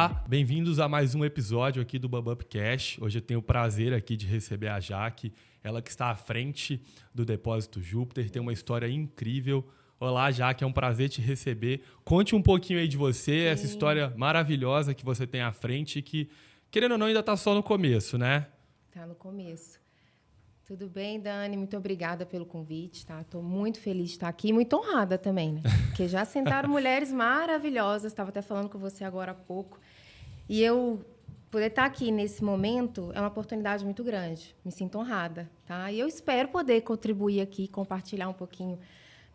Olá, bem-vindos a mais um episódio aqui do BubUpCast. Hoje eu tenho o prazer aqui de receber a Jaque, ela que está à frente do Depósito Júpiter, tem uma história incrível. Olá, Jaque, é um prazer te receber. Conte um pouquinho aí de você, essa história maravilhosa que você tem à frente e que, querendo ou não, ainda está só no começo, né? Tá no começo. Tudo bem, Dani? Muito obrigada pelo convite, tá? Estou muito feliz de estar aqui, muito honrada também, né? Porque já sentaram mulheres maravilhosas, estava até falando com você agora há pouco. E eu poder estar aqui nesse momento é uma oportunidade muito grande. Me sinto honrada, tá? E eu espero poder contribuir aqui, compartilhar um pouquinho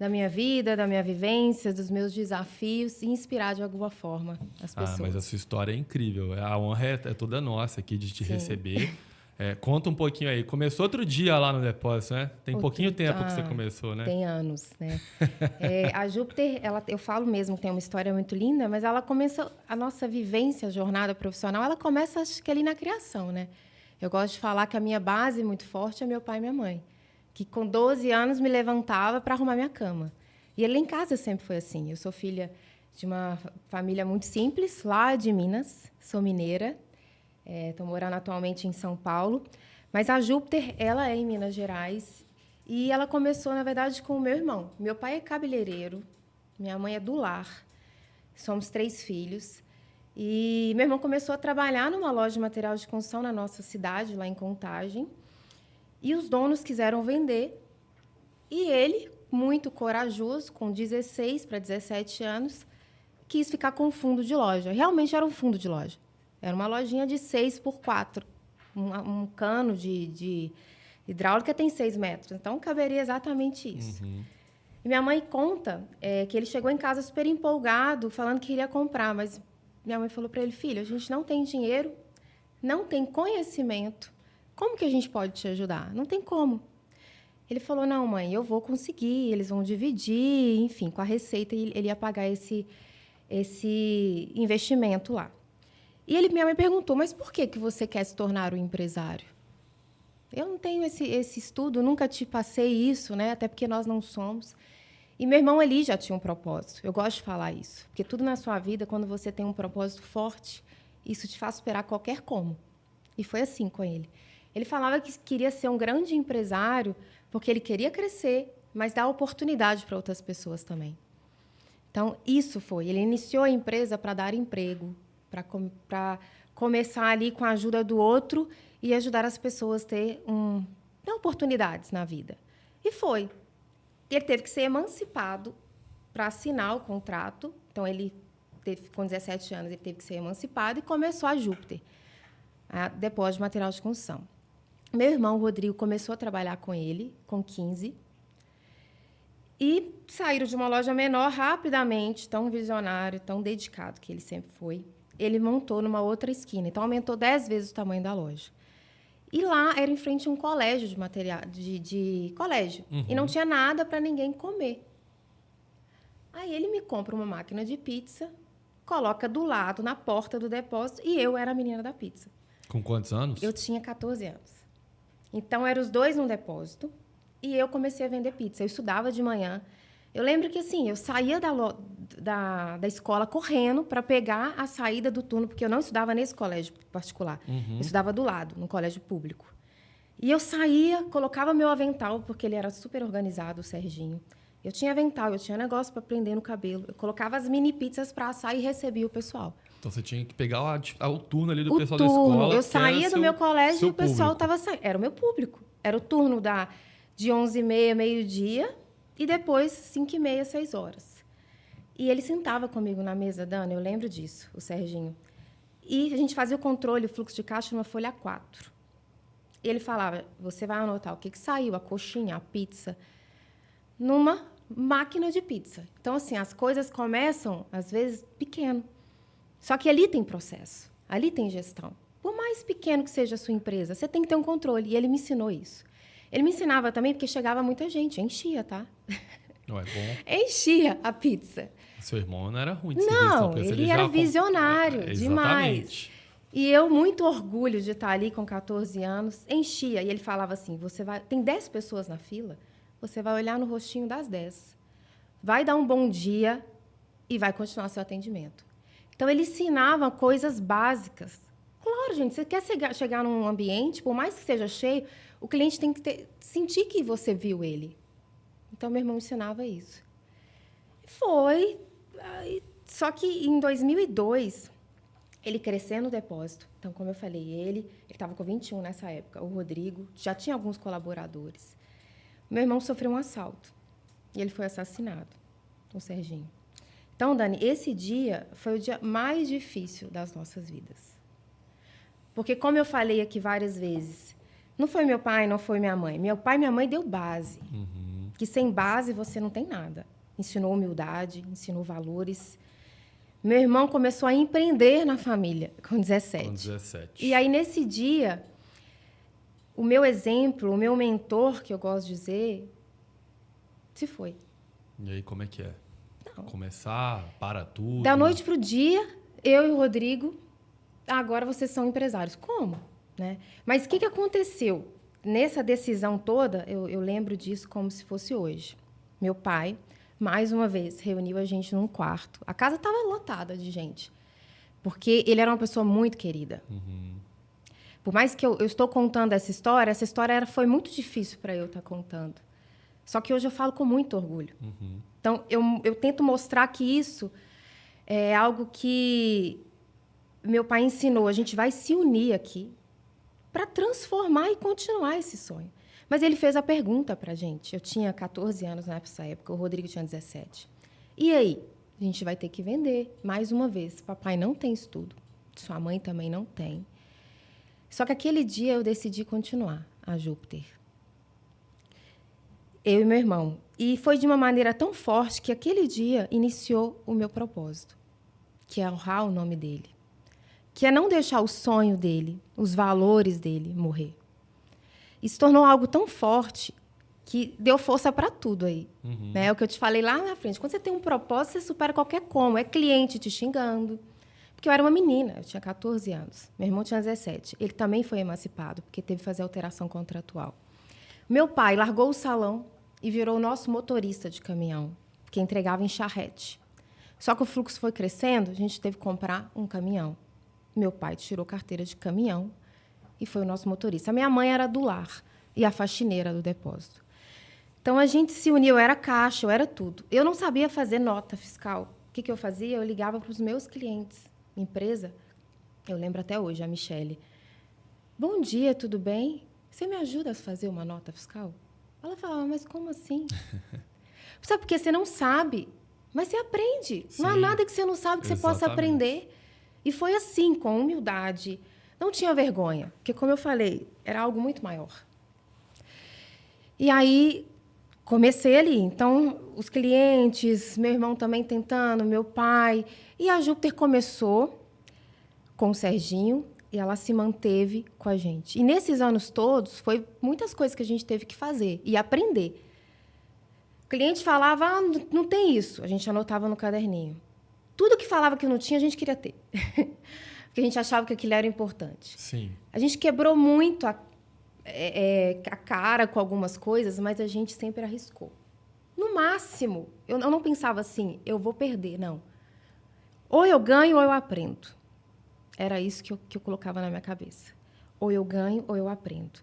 da minha vida, da minha vivência, dos meus desafios e inspirar de alguma forma as pessoas. Mas a sua história é incrível. A honra é toda nossa aqui de te receber. Conta um pouquinho aí. Começou outro dia lá no depósito, né? Tem pouquinho tempo que você começou, né? Tem anos, né? A Júpiter, eu falo mesmo que tem uma história muito linda, mas ela começa, a nossa vivência, a jornada profissional, ela começa, acho que ali na criação, né? Eu gosto de falar que a minha base muito forte é meu pai e minha mãe, que com 12 anos me levantava para arrumar minha cama. E ele em casa sempre foi assim. Eu sou filha de uma família muito simples, lá de Minas, sou mineira. Estou morando atualmente em São Paulo, mas a Júpiter, ela é em Minas Gerais e ela começou, na verdade, com o meu irmão. Meu pai é cabeleireiro, minha mãe é do lar, somos 3 filhos. E meu irmão começou a trabalhar numa loja de material de construção na nossa cidade, lá em Contagem, e os donos quiseram vender. E ele, muito corajoso, com 16 para 17 anos, quis ficar com um fundo de loja. Realmente era um fundo de loja. Era uma lojinha de 6x4. Um cano de hidráulica tem 6 metros. Então, caberia exatamente isso. Uhum. E minha mãe conta que ele chegou em casa super empolgado, falando que queria comprar. Mas minha mãe falou para ele, filho, a gente não tem dinheiro, não tem conhecimento. Como que a gente pode te ajudar? Não tem como. Ele falou, não, mãe, eu vou conseguir, eles vão dividir, enfim, com a receita, ele ia pagar esse investimento lá. E minha mãe perguntou, mas por que você quer se tornar um empresário? Eu não tenho esse estudo, nunca te passei isso, né? Até porque nós não somos. E meu irmão ali já tinha um propósito. Eu gosto de falar isso. Porque tudo na sua vida, quando você tem um propósito forte, isso te faz superar qualquer como. E foi assim com ele. Ele falava que queria ser um grande empresário porque ele queria crescer, mas dar oportunidade para outras pessoas também. Então, isso foi. Ele iniciou a empresa para dar emprego, para começar ali com a ajuda do outro e ajudar as pessoas a ter oportunidades na vida. E foi. Ele teve que ser emancipado para assinar o contrato. Então, com 17 anos, ele teve que ser emancipado e começou a Júpiter, a depósito de material de construção. Meu irmão, Rodrigo, começou a trabalhar com ele, com 15. E saíram de uma loja menor rapidamente, tão visionário, tão dedicado que ele sempre foi. Ele montou numa outra esquina, então aumentou 10 vezes o tamanho da loja. E lá era em frente a um colégio de material, de colégio. Uhum. E não tinha nada para ninguém comer. Aí ele me compra uma máquina de pizza, coloca do lado, na porta do depósito, e eu era a menina da pizza. Com quantos anos? Eu tinha 14 anos. Então, eram os dois num depósito, e eu comecei a vender pizza. Eu estudava de manhã. Eu lembro que, assim, eu saía da escola correndo para pegar a saída do turno, porque eu não estudava nesse colégio particular. Uhum. Eu estudava do lado, no colégio público. E eu saía, colocava meu avental, porque ele era super organizado, o Serginho. Eu tinha avental, eu tinha negócio para prender no cabelo. Eu colocava as mini pizzas para assar e recebia o pessoal. Então, você tinha que pegar o turno ali do O pessoal turno. da escola. Eu saía do meu colégio e o pessoal estava estava saindo. Era o meu público. Era o turno de 11h30, meio-dia, e depois 5h30, 6 horas. E ele sentava comigo na mesa, Dana, eu lembro disso, o Serginho. E a gente fazia o controle, o fluxo de caixa, numa folha 4. E ele falava, você vai anotar o que saiu, a coxinha, a pizza, numa máquina de pizza. Então, assim, as coisas começam, às vezes, pequeno. Só que ali tem processo, ali tem gestão. Por mais pequeno que seja a sua empresa, você tem que ter um controle. E ele me ensinou isso. Ele me ensinava também porque chegava muita gente, enchia, tá? Não é bom. Enchia a pizza. Seu irmão não era ruim de Não, serviço. ele era visionário, demais. Exatamente. E eu, muito orgulho de estar ali com 14 anos, enchia. E ele falava assim, tem 10 pessoas na fila, você vai olhar no rostinho das 10. Vai dar um bom dia e vai continuar seu atendimento. Então, ele ensinava coisas básicas. Claro, gente, você quer chegar num ambiente, por mais que seja cheio, o cliente tem que sentir que você viu ele. Então, meu irmão ensinava isso. Foi. Só que, em 2002, ele cresceu no depósito. Então, como eu falei, ele estava com 21 nessa época. O Rodrigo já tinha alguns colaboradores. Meu irmão sofreu um assalto. E ele foi assassinado, o Serginho. Então, Dani, esse dia foi o dia mais difícil das nossas vidas. Porque, como eu falei aqui várias vezes, não foi meu pai, não foi minha mãe. Meu pai e minha mãe deu base. Que sem base você não tem nada. Ensinou humildade, ensinou valores. Meu irmão começou a empreender na família com 17. Com 17. E aí, nesse dia, o meu exemplo, o meu mentor, que eu gosto de dizer, se foi. E aí, como é que é? Não. Começar, para tudo. Da noite para o dia, eu e o Rodrigo, agora vocês são empresários. Como? Né? Mas o que aconteceu? Nessa decisão toda, eu lembro disso como se fosse hoje. Meu pai, mais uma vez, reuniu a gente num quarto. A casa estava lotada de gente, porque ele era uma pessoa muito querida. Por mais que eu estou contando essa história foi muito difícil para eu estar contando. Só que hoje eu falo com muito orgulho. Então, eu tento mostrar que isso é algo que meu pai ensinou. A gente vai se unir aqui para transformar e continuar esse sonho. Mas ele fez a pergunta para a gente. Eu tinha 14 anos nessa época, o Rodrigo tinha 17. E aí? A gente vai ter que vender. Mais uma vez, papai não tem estudo, sua mãe também não tem. Só que aquele dia eu decidi continuar a Júpiter. Eu e meu irmão. E foi de uma maneira tão forte que aquele dia iniciou o meu propósito, que é honrar o nome dele, que é não deixar o sonho dele, os valores dele morrer. Isso tornou algo tão forte que deu força para tudo aí. Né? É o que eu te falei lá na frente. Quando você tem um propósito, você supera qualquer como. É cliente te xingando. Porque eu era uma menina, eu tinha 14 anos. Meu irmão tinha 17. Ele também foi emancipado, porque teve que fazer alteração contratual. Meu pai largou o salão e virou o nosso motorista de caminhão, que entregava em charrete. Só que o fluxo foi crescendo, a gente teve que comprar um caminhão. Meu pai tirou carteira de caminhão e foi o nosso motorista. A minha mãe era do lar e a faxineira do depósito. Então, a gente se uniu, eu era caixa, eu era tudo. Eu não sabia fazer nota fiscal. O que eu fazia? Eu ligava para os meus clientes, empresa, eu lembro até hoje, a Michele. Bom dia, tudo bem? Você me ajuda a fazer uma nota fiscal? Ela falava, mas como assim? Sabe, porque você não sabe, mas você aprende. Sim, não há nada que você não sabe que você possa aprender. E foi assim, com humildade. Não tinha vergonha, porque, como eu falei, era algo muito maior. E aí, comecei ali. Então, os clientes, meu irmão também tentando, meu pai. E a Júpiter começou com o Serginho e ela se manteve com a gente. E nesses anos todos, foi muitas coisas que a gente teve que fazer e aprender. O cliente falava, não tem isso. A gente anotava no caderninho. Tudo que falava que não tinha, a gente queria ter. Porque a gente achava que aquilo era importante. Sim. A gente quebrou muito a cara com algumas coisas, mas a gente sempre arriscou. No máximo, eu não pensava assim, eu vou perder, não. Ou eu ganho ou eu aprendo. Era isso que eu colocava na minha cabeça. Ou eu ganho ou eu aprendo.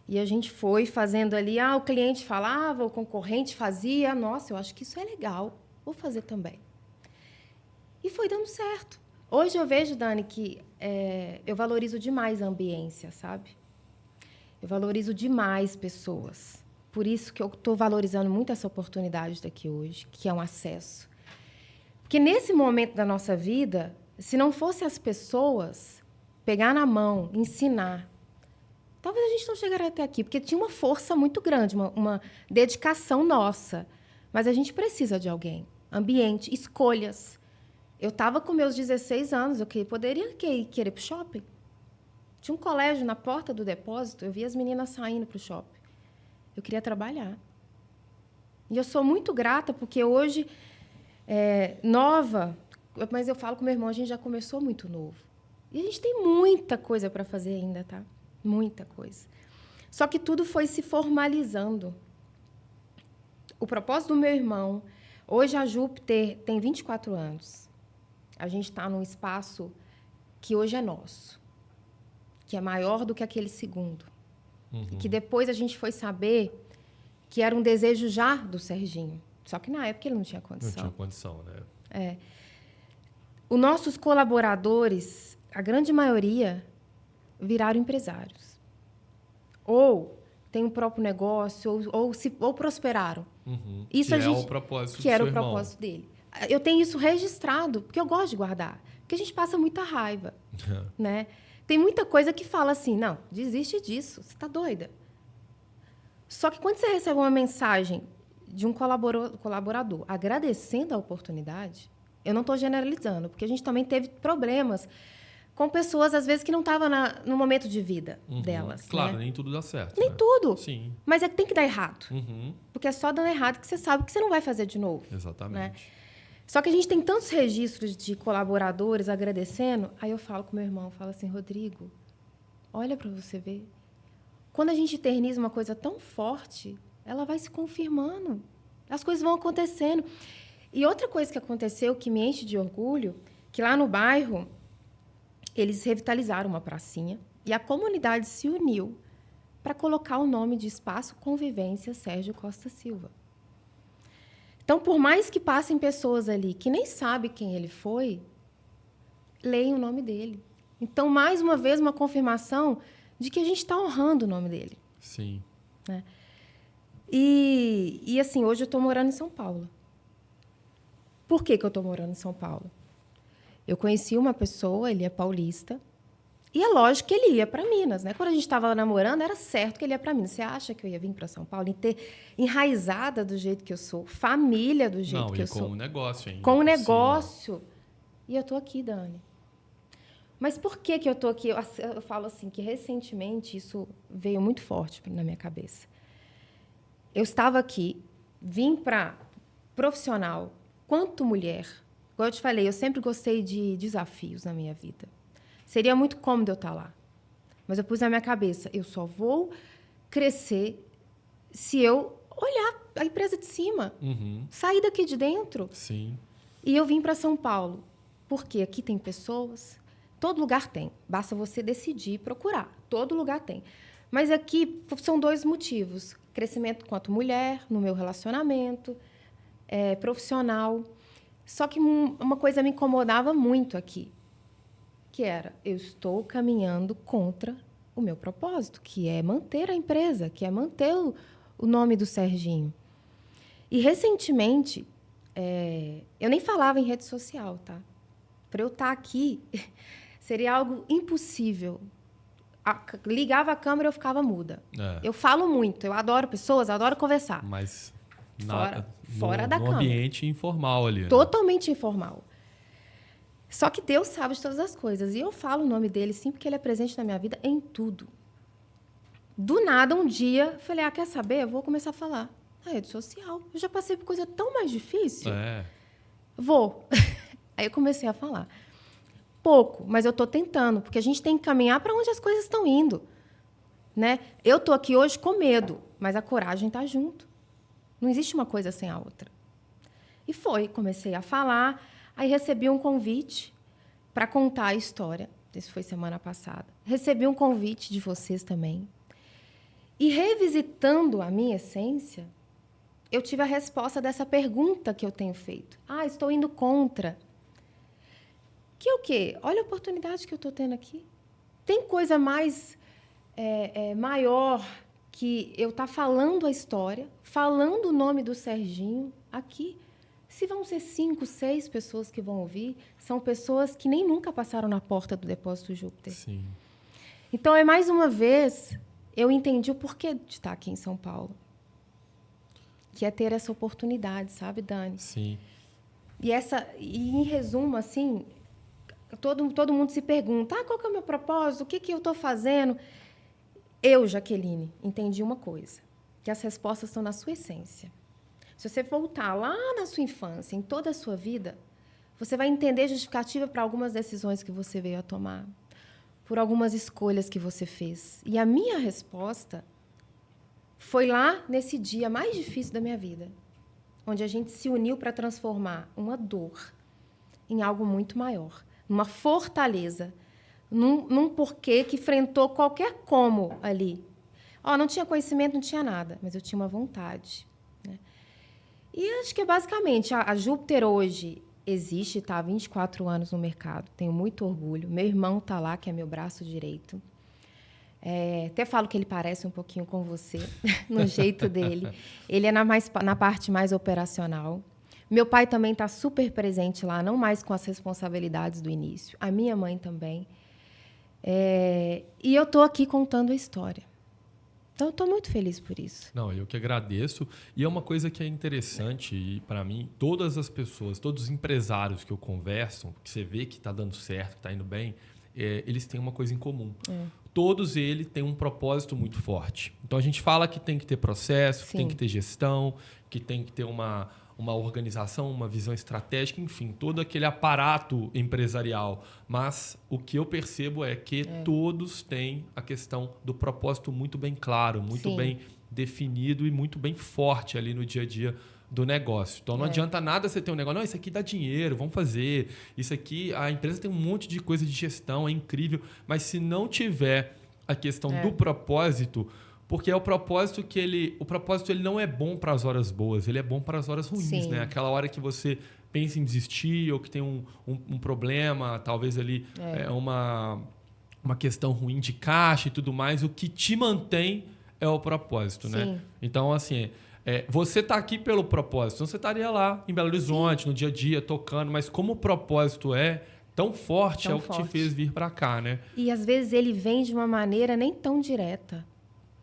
E a gente foi fazendo ali, o cliente falava, o concorrente fazia, nossa, eu acho que isso é legal, vou fazer também. E foi dando certo. Hoje eu vejo, Dani, que eu valorizo demais a ambiência, sabe? Eu valorizo demais pessoas. Por isso que eu estou valorizando muito essa oportunidade daqui hoje, que é um acesso. Porque nesse momento da nossa vida, se não fosse as pessoas pegar na mão, ensinar, talvez a gente não chegaria até aqui, porque tinha uma força muito grande, uma dedicação nossa. Mas a gente precisa de alguém. Ambiente, escolhas. Eu estava com meus 16 anos, eu poderia querer ir para o shopping. Tinha um colégio na porta do depósito, eu via as meninas saindo para o shopping. Eu queria trabalhar. E eu sou muito grata, porque hoje, nova, mas eu falo com meu irmão, a gente já começou muito novo. E a gente tem muita coisa para fazer ainda, tá? Muita coisa. Só que tudo foi se formalizando. O propósito do meu irmão, hoje a Júpiter tem 24 anos. a gente está num espaço que hoje é nosso, que é maior do que aquele segundo. E que depois a gente foi saber que era um desejo já do Serginho. Só que na época ele não tinha condição. Não tinha condição, né? Os nossos colaboradores, a grande maioria, viraram empresários. Ou têm um próprio negócio, ou prosperaram. Isso que é o propósito que era o irmão. propósito dele. Eu tenho isso registrado, porque eu gosto de guardar. Porque a gente passa muita raiva. Né? Tem muita coisa que fala assim, não, desiste disso, você está doida. Só que quando você recebe uma mensagem de um colaborador agradecendo a oportunidade, eu não estou generalizando, porque a gente também teve problemas com pessoas, às vezes, que não estavam no momento de vida delas. Claro, né? nem tudo dá certo. Nem né? tudo. Sim. Mas é que tem que dar errado. Uhum. Porque é só dando errado que você sabe que você não vai fazer de novo. Exatamente. Né? Só que a gente tem tantos registros de colaboradores agradecendo, aí eu falo com meu irmão, falo assim, Rodrigo, olha para você ver. Quando a gente eterniza uma coisa tão forte, ela vai se confirmando. As coisas vão acontecendo. E outra coisa que aconteceu que me enche de orgulho, que lá no bairro, eles revitalizaram uma pracinha e a comunidade se uniu para colocar o nome de Espaço Convivência Sérgio Costa Silva. Então, por mais que passem pessoas ali que nem sabem quem ele foi, leem o nome dele. Então, mais uma vez, uma confirmação de que a gente está honrando o nome dele. Sim. Né? E assim, hoje eu estou morando em São Paulo. Por que eu estou morando em São Paulo? Eu conheci uma pessoa, ele é paulista, e é lógico que ele ia para Minas. Né? Quando a gente estava namorando, era certo que ele ia para Minas. Você acha que eu ia vir para São Paulo e ter enraizada do jeito que eu sou, família do jeito que eu sou? Não, e com o negócio ainda. Com o negócio. E eu estou aqui, Dani. Mas por que eu estou aqui? Eu falo assim, que recentemente isso veio muito forte na minha cabeça. Eu estava aqui, vim para profissional, quanto mulher. Como eu te falei, eu sempre gostei de desafios na minha vida. Seria muito cômodo eu estar lá. Mas eu pus na minha cabeça, eu só vou crescer se eu olhar a empresa de cima. Sair daqui de dentro. Sim. E eu vim para São Paulo. Porque aqui tem pessoas... Todo lugar tem. Basta você decidir e procurar. Todo lugar tem. Mas aqui são dois motivos. Crescimento quanto mulher, no meu relacionamento, profissional. Só que uma coisa me incomodava muito aqui, que era, eu estou caminhando contra o meu propósito, que é manter a empresa, que é manter o nome do Serginho. E, recentemente, eu nem falava em rede social, tá? Para eu estar aqui... Seria algo impossível. Ligava a câmera e eu ficava muda. Eu falo muito, eu adoro pessoas, adoro conversar. Mas fora da câmera. Ambiente informal ali. Né? Totalmente informal. Só que Deus sabe de todas as coisas. E eu falo o nome dele, sim, porque ele é presente na minha vida em tudo. Do nada, um dia, falei, quer saber? Eu vou começar a falar. Na rede social. Eu já passei por coisa tão mais difícil. Vou. Aí eu comecei a falar. Pouco, mas eu estou tentando, porque a gente tem que caminhar para onde as coisas estão indo. Né? Eu estou aqui hoje com medo, mas a coragem está junto. Não existe uma coisa sem a outra. E comecei a falar, aí recebi um convite para contar a história. Isso foi semana passada. Recebi um convite de vocês também. E revisitando a minha essência, eu tive a resposta dessa pergunta que eu tenho feito. Estou indo contra. Que é o quê? Olha a oportunidade que eu estou tendo aqui. Tem coisa mais maior que eu estar falando a história, falando o nome do Serginho aqui. Se vão ser 5, 6 pessoas que vão ouvir, são pessoas que nem nunca passaram na porta do Depósito Júpiter. Sim. Então, mais uma vez, eu entendi o porquê de estar aqui em São Paulo. Que é ter essa oportunidade, sabe, Dani? Sim. E em resumo, assim... Todo mundo se pergunta, qual que é o meu propósito? O que eu estou fazendo? Eu, Jaqueline, entendi uma coisa, que as respostas estão na sua essência. Se você voltar lá na sua infância, em toda a sua vida, você vai entender justificativa para algumas decisões que você veio a tomar, por algumas escolhas que você fez. E a minha resposta foi lá nesse dia mais difícil da minha vida, onde a gente se uniu para transformar uma dor em algo muito maior, numa fortaleza, num porquê que enfrentou qualquer como ali. Não tinha conhecimento, não tinha nada, mas eu tinha uma vontade, né? E acho que basicamente a Júpiter hoje existe, está há 24 anos no mercado, tenho muito orgulho. Meu irmão está lá, que é meu braço direito. Até falo que ele parece um pouquinho com você, no jeito dele. Ele é na parte mais operacional. Meu pai também está super presente lá, não mais com as responsabilidades do início. A minha mãe também. E eu estou aqui contando a história. Então, eu estou muito feliz por isso. Não, eu que agradeço. E é uma coisa que é interessante, e para mim, todas as pessoas, todos os empresários que eu converso, que você vê que está dando certo, que está indo bem, eles têm uma coisa em comum. Todos eles têm um propósito muito forte. Então, a gente fala que tem que ter processo, que tem que ter gestão, que tem que ter uma organização, uma visão estratégica, enfim, todo aquele aparato empresarial. Mas o que eu percebo é que todos têm a questão do propósito muito bem claro, muito bem definido e muito bem forte ali no dia a dia do negócio. Então, não adianta nada você ter um negócio, não, isso aqui dá dinheiro, vamos fazer. Isso aqui, a empresa tem um monte de coisa de gestão, é incrível. Mas se não tiver a questão do propósito, porque é o propósito que o propósito ele não é bom para as horas boas, ele é bom para as horas ruins, né? Aquela hora que você pensa em desistir ou que tem um problema, talvez ali uma questão ruim de caixa e tudo mais, o que te mantém é o propósito, né? Então, assim, você está aqui pelo propósito, então você estaria lá em Belo Horizonte, no dia a dia, tocando, mas como o propósito é tão forte, o que te fez vir para cá, né? E às vezes ele vem de uma maneira nem tão direta.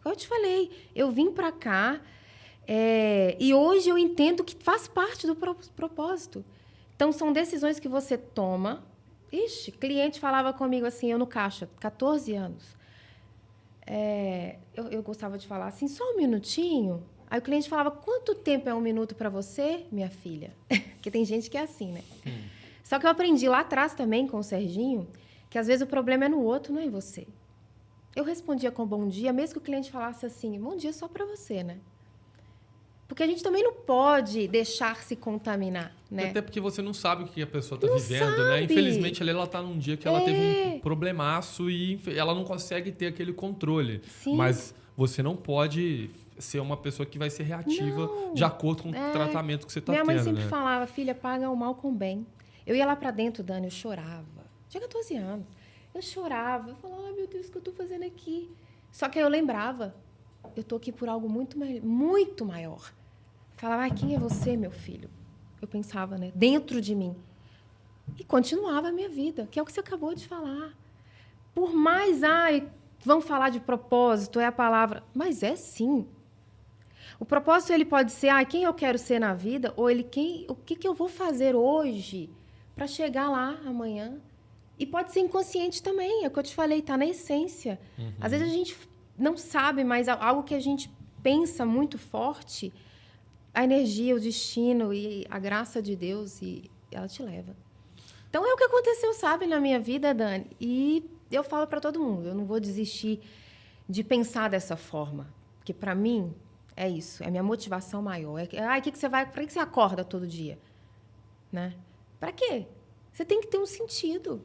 Como eu te falei, eu vim para cá e hoje eu entendo que faz parte do propósito. Então, são decisões que você toma. Ixi, cliente falava comigo assim, eu no caixa, 14 anos. Eu gostava de falar assim, só um minutinho. Aí o cliente falava, quanto tempo é um minuto para você, minha filha? Porque tem gente que é assim, né? Só que eu aprendi lá atrás também com o Serginho, que às vezes o problema é no outro, não é em você. Eu respondia com bom dia, mesmo que o cliente falasse assim, bom dia só para você, né? Porque a gente também não pode deixar se contaminar, né? Até porque você não sabe o que a pessoa está vivendo, né? Infelizmente, ela está num dia que ela teve um problemaço e ela não consegue ter aquele controle. Mas você não pode ser uma pessoa que vai ser reativa de acordo com o tratamento que você está tendo. Minha mãe sempre falava, filha, paga o mal com o bem. Eu ia lá para dentro, Dani, eu chorava. Tinha 14 anos. Eu chorava, eu falava, meu Deus, o que eu estou fazendo aqui? Só que aí eu lembrava, eu estou aqui por algo muito maior. Falava, quem é você, meu filho? Eu pensava, né, dentro de mim. E continuava a minha vida, que é o que você acabou de falar. Por mais, vão falar de propósito, é a palavra, mas é sim. O propósito ele pode ser, quem eu quero ser na vida, ou o que eu vou fazer hoje para chegar lá amanhã. E pode ser inconsciente também, é o que eu te falei, está na essência. Às vezes a gente não sabe, mas algo que a gente pensa muito forte, a energia, o destino e a graça de Deus, e ela te leva. Então, é o que aconteceu, sabe, na minha vida, Dani. E eu falo para todo mundo, eu não vou desistir de pensar dessa forma. Porque, para mim, é isso, é a minha motivação maior. Para que você acorda todo dia? Né? Para quê? Você tem que ter um sentido.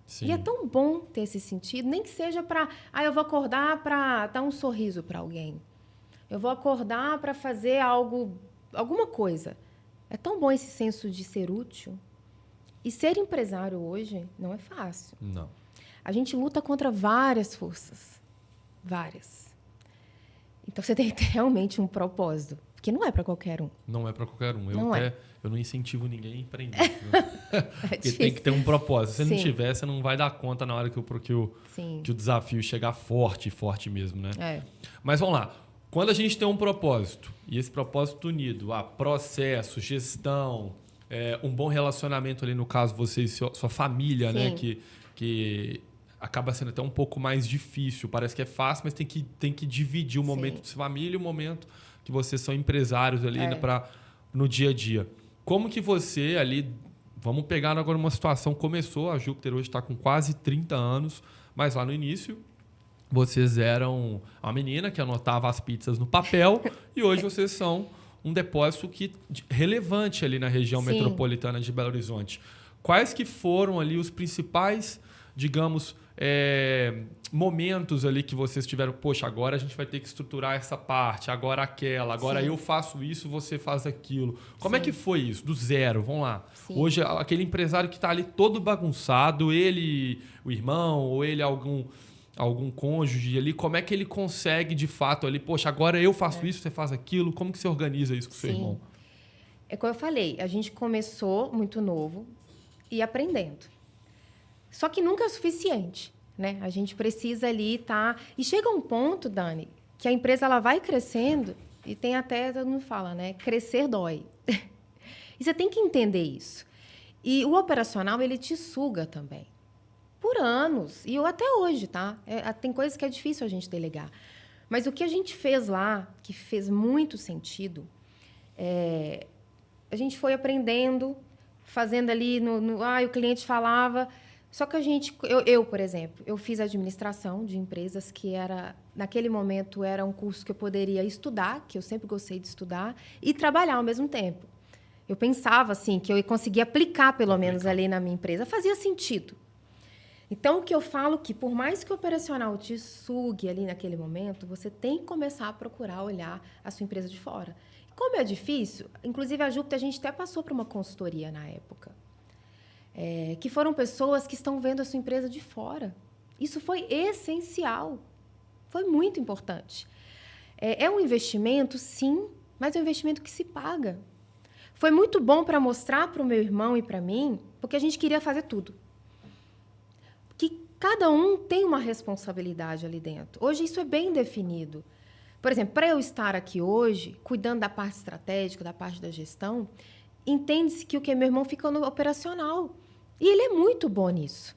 Sim. E é tão bom ter esse sentido, nem que seja para... eu vou acordar para dar um sorriso para alguém. Eu vou acordar para fazer alguma coisa. É tão bom esse senso de ser útil. E ser empresário hoje não é fácil. Não. A gente luta contra várias forças. Várias. Então, você tem que ter realmente um propósito. Porque não é para qualquer um. Não é para qualquer um. Eu não incentivo ninguém a empreender. Porque tem que ter um propósito. Se não tiver, você não vai dar conta na hora que o desafio chegar forte mesmo, né? Mas vamos lá. Quando a gente tem um propósito, e esse propósito unido a processo, gestão, um bom relacionamento ali, no caso, você e sua família, né? Que acaba sendo até um pouco mais difícil. Parece que é fácil, mas tem que dividir o momento de sua família e o momento que vocês são empresários ali no dia a dia. Como que você ali... Vamos pegar agora uma situação, começou, a Júpiter hoje está com quase 30 anos, mas lá no início vocês eram uma menina que anotava as pizzas no papel e hoje vocês são um depósito relevante ali na região metropolitana de Belo Horizonte. Quais que foram ali os principais, digamos, momentos ali que vocês tiveram, poxa, agora a gente vai ter que estruturar essa parte, agora aquela, agora eu faço isso, você faz aquilo. Como é que foi isso? Do zero, vamos lá. Sim. Hoje, aquele empresário que está ali todo bagunçado, ele, o irmão, ou ele algum cônjuge ali, como é que ele consegue, de fato, ali, poxa, agora eu faço isso, você faz aquilo, como que você organiza isso com o seu irmão? É como eu falei, a gente começou muito novo e aprendendo. Só que nunca é o suficiente, né? A gente precisa ali estar... E chega um ponto, Dani, que a empresa ela vai crescendo e tem até, todo mundo fala, né? Crescer dói. E você tem que entender isso. E o operacional, ele te suga também. Por anos. E eu até hoje, tá? Tem coisas que é difícil a gente delegar. Mas o que a gente fez lá, que fez muito sentido, a gente foi aprendendo, fazendo ali o cliente falava. Só que eu, por exemplo, eu fiz administração de empresas que naquele momento era um curso que eu poderia estudar, que eu sempre gostei de estudar, e trabalhar ao mesmo tempo. Eu pensava assim que eu conseguia aplicar pelo menos ali na minha empresa, fazia sentido. Então, o que eu falo que, por mais que o operacional te sugue ali naquele momento, você tem que começar a procurar olhar a sua empresa de fora. Como é difícil, inclusive a Júpiter, a gente até passou por uma consultoria na época, que foram pessoas que estão vendo a sua empresa de fora. Isso foi essencial, foi muito importante. É um investimento, sim, mas é um investimento que se paga. Foi muito bom para mostrar para o meu irmão e para mim, porque a gente queria fazer tudo. Que cada um tem uma responsabilidade ali dentro. Hoje isso é bem definido. Por exemplo, para eu estar aqui hoje, cuidando da parte estratégica, da parte da gestão, entende-se que o meu irmão fica no operacional. E ele é muito bom nisso.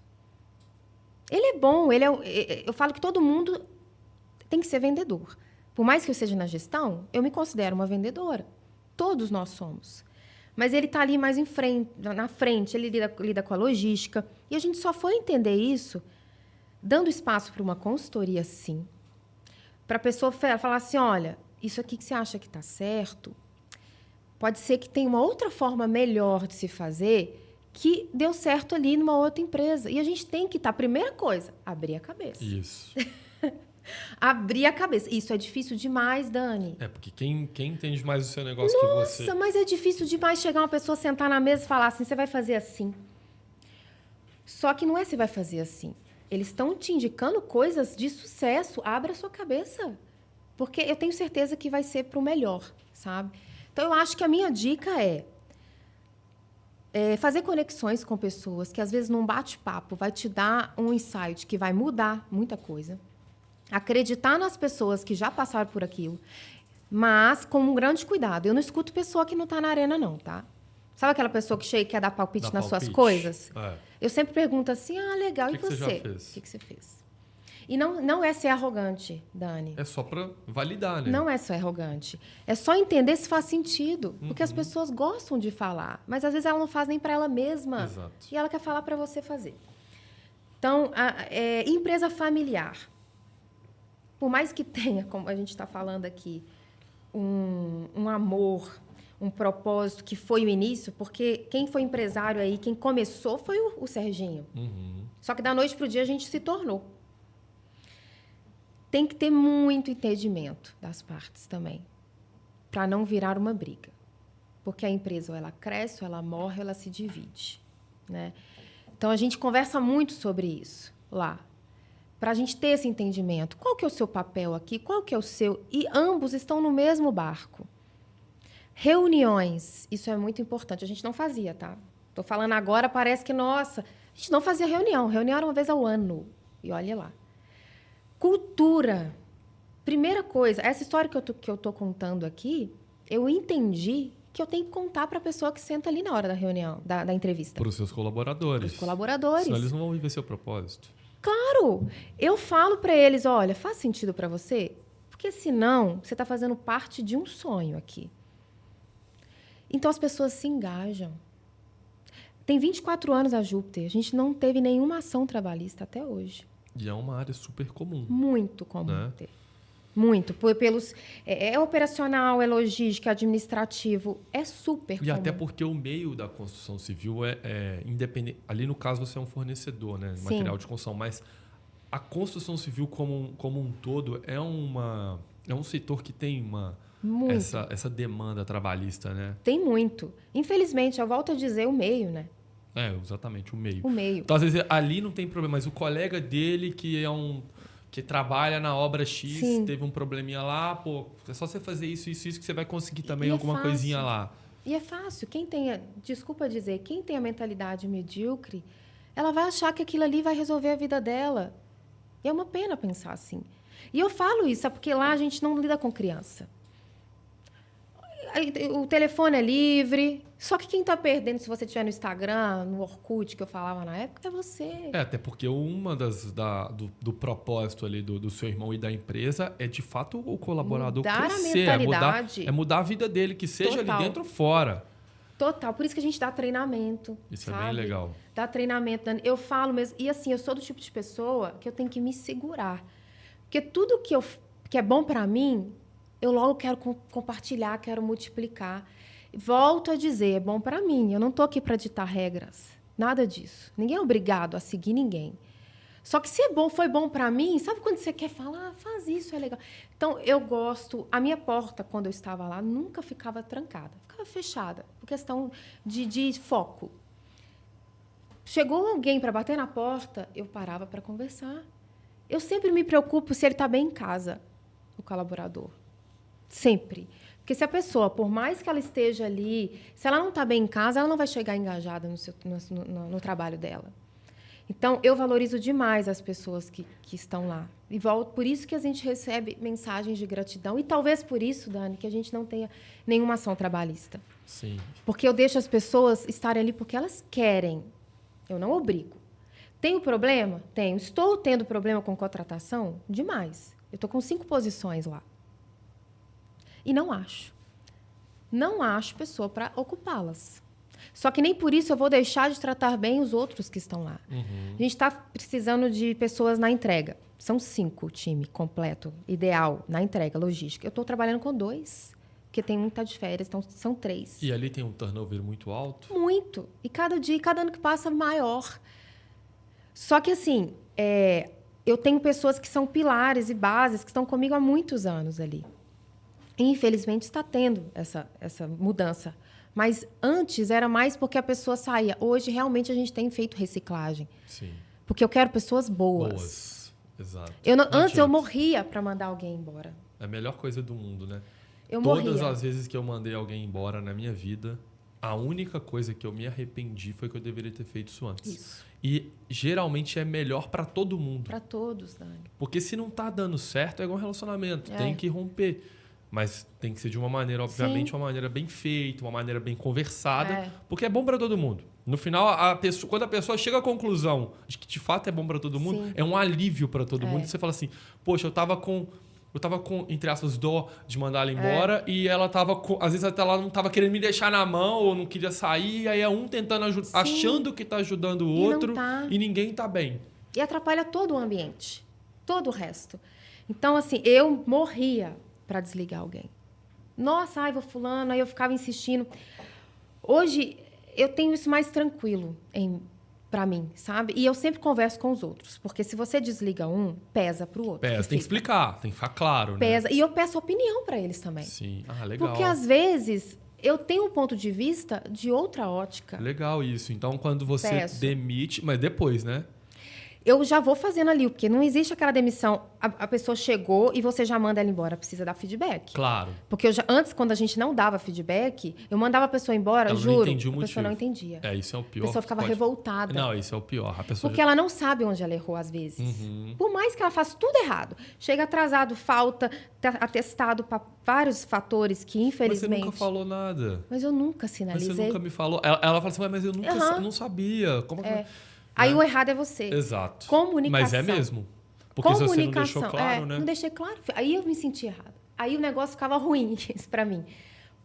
Ele é bom. Eu falo que todo mundo tem que ser vendedor. Por mais que eu seja na gestão, eu me considero uma vendedora. Todos nós somos. Mas ele está ali mais na frente, ele lida com a logística. E a gente só foi entender isso dando espaço para uma consultoria, sim. Para a pessoa falar assim, olha, isso aqui que você acha que está certo, pode ser que tenha uma outra forma melhor de se fazer que deu certo ali numa outra empresa. E a gente tem que estar, primeira coisa, abrir a cabeça. Isso. Abrir a cabeça. Isso é difícil demais, Dani. Porque quem entende mais o seu negócio que você... Nossa, mas é difícil demais chegar uma pessoa, sentar na mesa e falar assim, você vai fazer assim. Só que não é você vai fazer assim. Eles estão te indicando coisas de sucesso. Abra a sua cabeça. Porque eu tenho certeza que vai ser para o melhor, sabe? Então, eu acho que a minha dica é fazer conexões com pessoas que, às vezes, num bate-papo, vai te dar um insight que vai mudar muita coisa. Acreditar nas pessoas que já passaram por aquilo, mas com um grande cuidado. Eu não escuto pessoa que não está na arena, não, tá? Sabe aquela pessoa que chega e quer dar palpite nas suas coisas? Eu sempre pergunto assim, legal, e você? O que você fez? E não é ser arrogante, Dani. É só para validar, né? Não é só arrogante. É só entender se faz sentido. Porque as pessoas gostam de falar, mas às vezes ela não faz nem para ela mesma. Exato. E ela quer falar para você fazer. Então, empresa familiar. Por mais que tenha, como a gente está falando aqui, um amor, um propósito que foi o início, porque quem foi empresário aí, quem começou foi o Serginho. Só que da noite para o dia a gente se tornou. Tem que ter muito entendimento das partes também, para não virar uma briga. Porque a empresa ou ela cresce, ou ela morre, ou ela se divide, né? Então, a gente conversa muito sobre isso lá, para a gente ter esse entendimento. Qual que é o seu papel aqui? Qual que é o seu? E ambos estão no mesmo barco. Reuniões, isso é muito importante. A gente não fazia, tá? Estou falando agora, parece que, nossa, a gente não fazia reunião. Reunião era uma vez ao ano. E olha lá. Cultura. Primeira coisa, essa história que eu estou contando aqui, eu entendi que eu tenho que contar para a pessoa que senta ali na hora da reunião, da entrevista. Para os seus colaboradores. Para os colaboradores. Senão eles não vão viver seu propósito. Claro! Eu falo para eles, olha, faz sentido para você? Porque senão você está fazendo parte de um sonho aqui. Então as pessoas se engajam. Tem 24 anos a Júpiter, a gente não teve nenhuma ação trabalhista até hoje. E é uma área super comum. Muito comum, né? Muito. Pelos, é operacional, é logística, é administrativo. É super comum. E até porque o meio da construção civil é independente. Ali, no caso, você é um fornecedor, né? De material de construção. Mas a construção civil como um todo é um setor que tem essa demanda trabalhista, né? Tem muito. Infelizmente, eu volto a dizer o meio, né? Exatamente, o meio. O meio. Então, às vezes, ali não tem problema, mas o colega dele, que trabalha na obra X, Sim. teve um probleminha lá, pô, é só você fazer isso que você vai conseguir também E alguma fácil. coisinha lá. E é fácil. Desculpa dizer, quem tem a mentalidade medíocre, ela vai achar que aquilo ali vai resolver a vida dela. E é uma pena pensar assim. E eu falo isso, sabe? Porque lá a gente não lida com criança. O telefone é livre. Só que quem está perdendo, se você estiver no Instagram, no Orkut, que eu falava na época, é você. Até porque uma do propósito ali do seu irmão e da empresa é, de fato, o colaborador Mudar crescer. a mentalidade. É mudar a vida dele, que seja Total. ali dentro ou fora. Total. Por isso que a gente dá treinamento. Isso sabe? é bem legal. Dá treinamento. Dani. Eu falo mesmo. E assim, eu sou do tipo de pessoa que eu tenho que me segurar. Porque tudo que é bom para mim, eu logo quero compartilhar, quero multiplicar. Volto a dizer, é bom para mim. Eu não estou aqui para ditar regras. Nada disso. Ninguém é obrigado a seguir ninguém. Só que se foi bom para mim, sabe quando você quer falar? Faz isso, é legal. Então, eu gosto... A minha porta, quando eu estava lá, nunca ficava trancada. Ficava fechada, por questão de foco. Chegou alguém para bater na porta, eu parava para conversar. Eu sempre me preocupo se ele está bem em casa, o colaborador. Sempre. Porque se a pessoa, por mais que ela esteja ali, se ela não está bem em casa, ela não vai chegar engajada no trabalho dela. Então, eu valorizo demais as pessoas que estão lá. E por isso que a gente recebe mensagens de gratidão. E talvez por isso, Dani, que a gente não tenha nenhuma ação trabalhista. Sim. Porque eu deixo as pessoas estarem ali porque elas querem. Eu não obrigo. Tenho problema? Tenho. Estou tendo problema com contratação? Demais. Eu estou com 5 posições lá. E não acho. Não acho pessoa para ocupá-las. Só que nem por isso eu vou deixar de tratar bem os outros que estão lá. Uhum. A gente está precisando de pessoas na entrega. São 5 o time completo, ideal, na entrega, logística. Eu estou trabalhando com 2, porque tem muita de férias, então são 3. E ali tem um turnover muito alto? Muito. E cada dia, cada ano que passa, maior. Só que, assim, eu tenho pessoas que são pilares e bases, que estão comigo há muitos anos ali. E, infelizmente, está tendo essa mudança. Mas antes era mais porque a pessoa saía. Hoje, realmente, a gente tem feito reciclagem. Sim. Porque eu quero pessoas boas. Boas, exato. Antes eu morria para mandar alguém embora. É a melhor coisa do mundo, né? Eu Todas morria. as vezes que eu mandei alguém embora na minha vida, a única coisa que eu me arrependi foi que eu deveria ter feito isso antes. Isso. E geralmente é melhor para todo mundo. Para todos, Dani. Porque se não tá dando certo, é igual um relacionamento. Tem que romper. Mas tem que ser de uma maneira, obviamente, Sim. uma maneira bem feita, uma maneira bem conversada. É. Porque é bom para todo mundo. No final, quando a pessoa chega à conclusão de que de fato é bom para todo mundo, Sim. é um alívio para todo mundo. E você fala assim, poxa, eu tava com, entre aspas, dó de mandar ela embora e ela tava com... Às vezes até ela não tava querendo me deixar na mão ou não queria sair. E aí é um tentando ajudar, achando que tá ajudando o outro e ninguém tá bem. E atrapalha todo o ambiente. Todo o resto. Então, assim, eu morria para desligar alguém. Nossa, vou fulano, aí eu ficava insistindo. Hoje, eu tenho isso mais tranquilo para mim, sabe? E eu sempre converso com os outros, porque se você desliga um, pesa para o outro. Pesa, tem que explicar, tem que ficar claro, pesa. né? E eu peço opinião para eles também. Sim, legal. Porque, às vezes, eu tenho um ponto de vista de outra ótica. Legal isso. Então, quando você demite... Mas depois, né? Eu já vou fazendo ali, porque não existe aquela demissão. A pessoa chegou e você já manda ela embora. Precisa dar feedback. Claro. Porque antes, quando a gente não dava feedback, eu mandava a pessoa embora, ela juro, não entendia o a motivo. pessoa não entendia. Isso é o pior. A pessoa ficava revoltada. Não, isso é o pior. A pessoa porque ela não sabe onde ela errou, às vezes. Por mais que ela faça tudo errado. Chega atrasado, falta, atestado para vários fatores que, infelizmente... Mas você nunca falou nada. Mas eu nunca sinalizei. Mas você nunca me falou. Ela fala assim, mas eu nunca não sabia. Como Aí o errado é você. Exato. Comunicação. Mas é mesmo. Porque se você não deixou claro, né? Não deixei claro. Aí eu me senti errada. Aí o negócio ficava ruim para mim.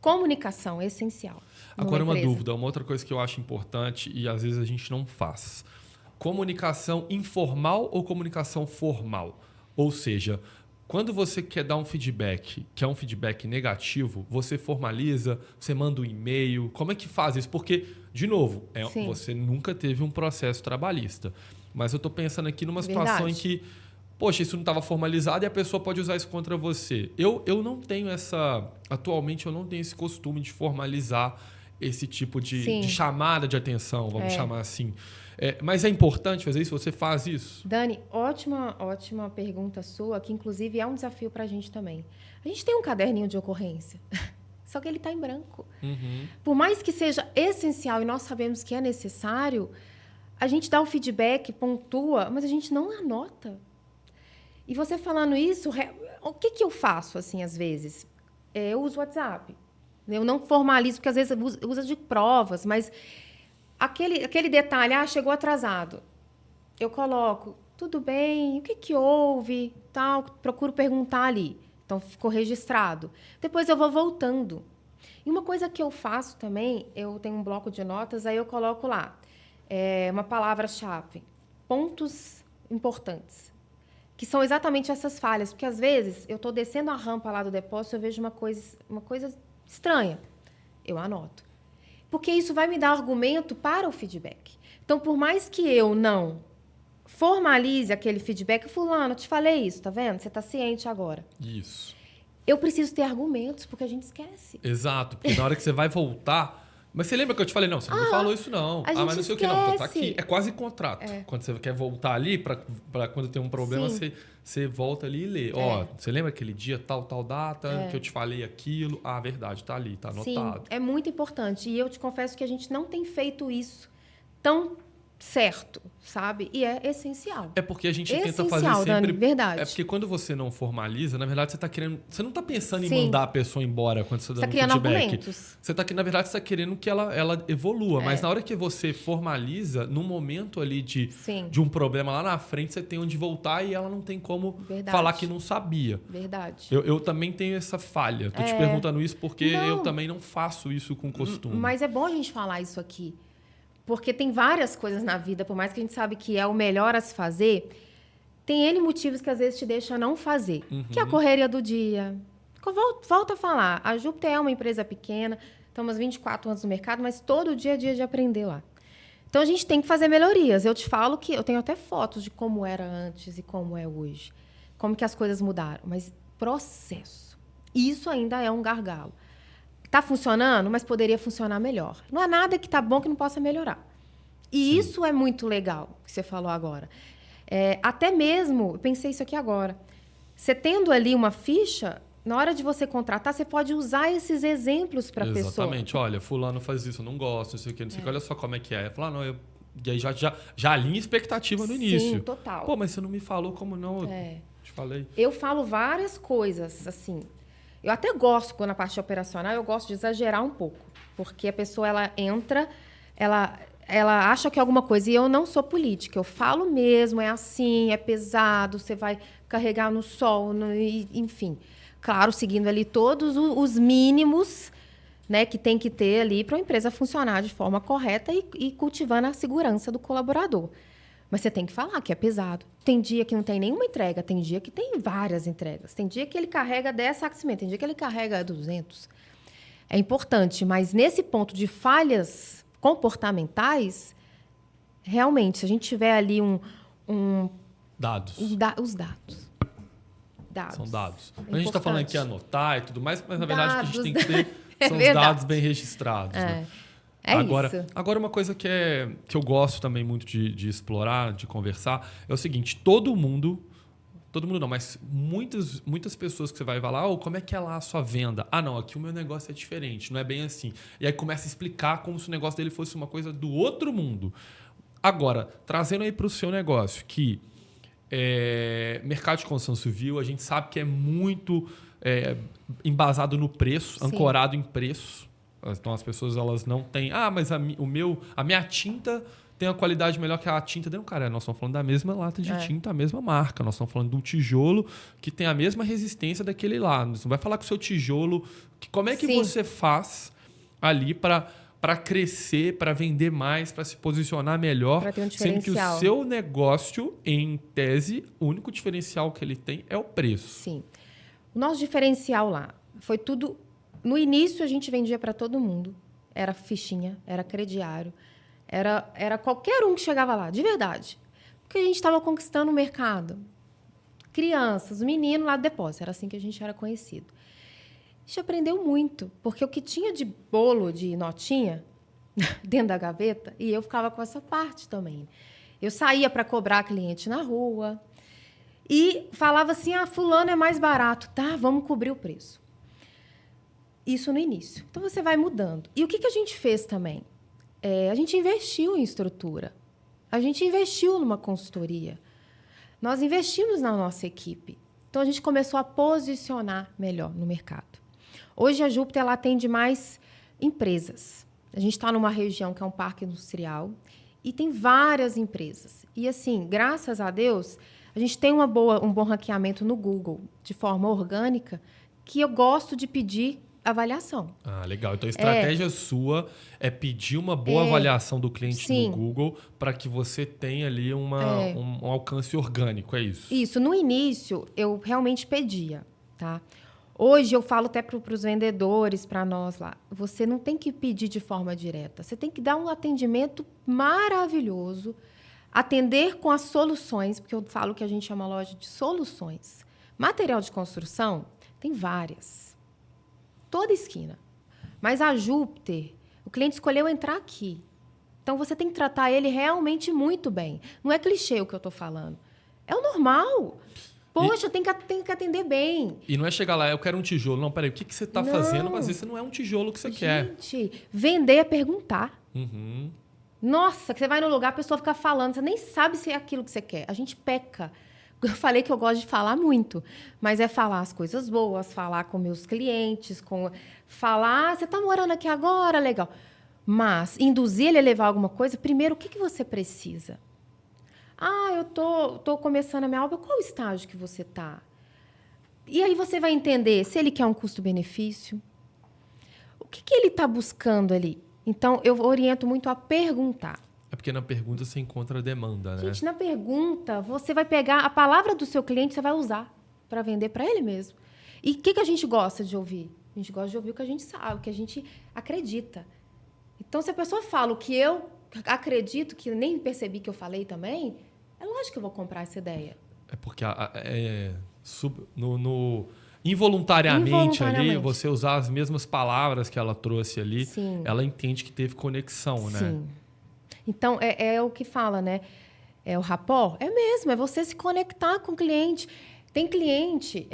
Comunicação é essencial. Agora, uma dúvida. Uma outra coisa que eu acho importante e às vezes a gente não faz. Comunicação informal ou comunicação formal? Ou seja, Quando você quer dar um feedback, que é um feedback negativo, você formaliza, você manda um e-mail. Como é que faz isso? Porque, de novo, Sim. você nunca teve um processo trabalhista. Mas eu estou pensando aqui numa situação em que, poxa, isso não estava formalizado e a pessoa pode usar isso contra você. Eu não tenho atualmente eu não tenho esse costume de formalizar esse tipo de chamada de atenção, vamos chamar assim. Mas é importante fazer isso? Você faz isso? Dani, ótima pergunta sua, que inclusive é um desafio para a gente também. A gente tem um caderninho de ocorrência, só que ele está em branco. Uhum. Por mais que seja essencial e nós sabemos que é necessário, a gente dá o feedback, pontua, mas a gente não anota. E você falando isso, o que eu faço, assim, às vezes? Eu uso o WhatsApp. Eu não formalizo, porque às vezes usa de provas, mas aquele detalhe, chegou atrasado. Eu coloco, tudo bem, o que houve, tal, procuro perguntar ali. Então, ficou registrado. Depois eu vou voltando. E uma coisa que eu faço também, eu tenho um bloco de notas, aí eu coloco lá uma palavra-chave, pontos importantes, que são exatamente essas falhas. Porque, às vezes, eu estou descendo a rampa lá do depósito, eu vejo uma coisa estranha. Eu anoto. Porque isso vai me dar argumento para o feedback. Então, por mais que eu não formalize aquele feedback, fulano, te falei isso, tá vendo? Você está ciente agora. Isso. Eu preciso ter argumentos, porque a gente esquece. Exato, porque na hora que você vai voltar... Mas você lembra que eu te falei, não, você não me falou isso não. A gente mas não sei o que, não, tá esquece. aqui. É quase contrato. Quando você quer voltar ali, para quando tem um problema, você volta ali e lê. Ó, você lembra aquele dia, tal data, que eu te falei aquilo? Ah, verdade, tá ali, tá anotado. Sim, é muito importante. E eu te confesso que a gente não tem feito isso tão certo, sabe? E é essencial. É porque a gente tenta fazer sempre... Dani, verdade. É porque quando você não formaliza, na verdade, você tá querendo... Você não tá pensando em mandar a pessoa embora quando você dá um feedback. Argumentos. Você tá aqui, na verdade, você tá querendo que ela evolua. Mas na hora que você formaliza, no momento ali de um problema lá na frente, você tem onde voltar e ela não tem como falar que não sabia. Verdade. Eu também tenho essa falha. Tô te perguntando isso porque eu também não faço isso com costume. Mas é bom a gente falar isso aqui. Porque tem várias coisas na vida, por mais que a gente sabe que é o melhor a se fazer, tem N motivos que às vezes te deixam não fazer. Que é a correria do dia. Volto a falar, a Júpiter é uma empresa pequena, estamos 24 anos no mercado, mas todo dia é dia de aprender lá. Então, a gente tem que fazer melhorias. Eu te falo que eu tenho até fotos de como era antes e como é hoje. Como que as coisas mudaram. Mas processo. Isso ainda é um gargalo. Está funcionando, mas poderia funcionar melhor. Não há nada que está bom que não possa melhorar. E isso é muito legal, que você falou agora. Até mesmo, eu pensei isso aqui agora, você tendo ali uma ficha, na hora de você contratar, você pode usar esses exemplos para a pessoa. Exatamente. Olha, fulano faz isso, eu não gosto, não sei o que, não sei o que. Olha só como é que é. Falar, não, e aí já alinha expectativa no início. Sim, total. Pô, mas você não me falou como não, eu te falei. Eu falo várias coisas, assim... Eu até gosto, quando na parte operacional, eu gosto de exagerar um pouco. Porque a pessoa, ela entra, ela acha que é alguma coisa. E eu não sou política. Eu falo mesmo, é assim, é pesado, você vai carregar no sol, enfim. Claro, seguindo ali todos os mínimos, né, que tem que ter ali para a empresa funcionar de forma correta e cultivando a segurança do colaborador. Mas você tem que falar que é pesado. Tem dia que não tem nenhuma entrega, tem dia que tem várias entregas. Tem dia que ele carrega 10 sacos de cimento, tem dia que ele carrega 200. É importante, mas nesse ponto de falhas comportamentais, realmente, se a gente tiver ali dados. Os dados. São dados. A gente está falando aqui anotar e tudo mais, mas na verdade o que a gente tem que ter são os dados bem registrados. Né? Agora, uma coisa que eu gosto também muito de explorar, de conversar, é o seguinte: todo mundo não, mas muitas pessoas que você vai falar, como é que é lá a sua venda? Ah, não, aqui o meu negócio é diferente, não é bem assim. E aí começa a explicar como se o negócio dele fosse uma coisa do outro mundo. Agora, trazendo aí para o seu negócio, que mercado de construção civil, a gente sabe que é muito embasado no preço, ancorado em preço. Então, as pessoas elas não têm... mas a minha tinta tem uma qualidade melhor que a tinta dele. Cara, nós estamos falando da mesma lata de tinta, a mesma marca. Nós estamos falando de um tijolo que tem a mesma resistência daquele lá. Você não vai falar com o seu tijolo... Como é que você faz ali para para crescer, para vender mais, para se posicionar melhor. Para ter um Sendo que o diferencial. seu negócio, em tese, o único diferencial que ele tem é o preço. Sim. O nosso diferencial lá foi tudo... No início, a gente vendia para todo mundo. Era fichinha, era crediário, era qualquer um que chegava lá, de verdade. Porque a gente estava conquistando o mercado. Crianças, meninos lá do depósito. Era assim que a gente era conhecido. A gente aprendeu muito, porque o que tinha de bolo, de notinha, dentro da gaveta, e eu ficava com essa parte também. Eu saía para cobrar cliente na rua e falava assim, fulano é mais barato. Tá, vamos cobrir o preço. Isso no início. Então, você vai mudando. E o que a gente fez também? A gente investiu em estrutura. A gente investiu numa consultoria. Nós investimos na nossa equipe. Então, a gente começou a posicionar melhor no mercado. Hoje, a Júpiter ela atende mais empresas. A gente está numa região que é um parque industrial e tem várias empresas. E, assim, graças a Deus, a gente tem um bom ranqueamento no Google, de forma orgânica, que eu gosto de pedir avaliação. Legal. Então, a estratégia sua é pedir uma boa avaliação do cliente sim. no Google para que você tenha ali um alcance orgânico, é isso? Isso. No início, eu realmente pedia, tá? Hoje, eu falo até para os vendedores, para nós lá, você não tem que pedir de forma direta. Você tem que dar um atendimento maravilhoso, atender com as soluções, porque eu falo que a gente é uma loja de soluções. Material de construção, tem várias. Toda esquina. Mas a Júpiter, o cliente escolheu entrar aqui. Então, você tem que tratar ele realmente muito bem. Não é clichê o que eu estou falando. É o normal. Poxa, tem que atender bem. E não é chegar lá, eu quero um tijolo. Não, peraí, o que você está fazendo? Mas às vezes não é um tijolo que você quer. Gente, vender é perguntar. Uhum. Nossa, que você vai no lugar, a pessoa fica falando, você nem sabe se é aquilo que você quer. A gente peca. Eu falei que eu gosto de falar muito, mas é falar as coisas boas, falar com meus clientes, falar, você está morando aqui agora, legal. Mas induzir ele a levar alguma coisa, primeiro, o que você precisa? Eu tô começando a minha obra, qual o estágio que você está? E aí você vai entender se ele quer um custo-benefício, o que ele está buscando ali. Então, eu oriento muito a perguntar. É porque na pergunta você encontra a demanda, né? Gente, na pergunta, você vai pegar a palavra do seu cliente, você vai usar para vender para ele mesmo. E o que a gente gosta de ouvir? A gente gosta de ouvir o que a gente sabe, o que a gente acredita. Então, se a pessoa fala o que eu acredito, que nem percebi que eu falei também, é lógico que eu vou comprar essa ideia. É porque involuntariamente ali, você usar as mesmas palavras que ela trouxe ali, Sim. Ela entende que teve conexão, né? Sim. Então, é o que fala, né? É o rapport? É mesmo, é você se conectar com o cliente. Tem cliente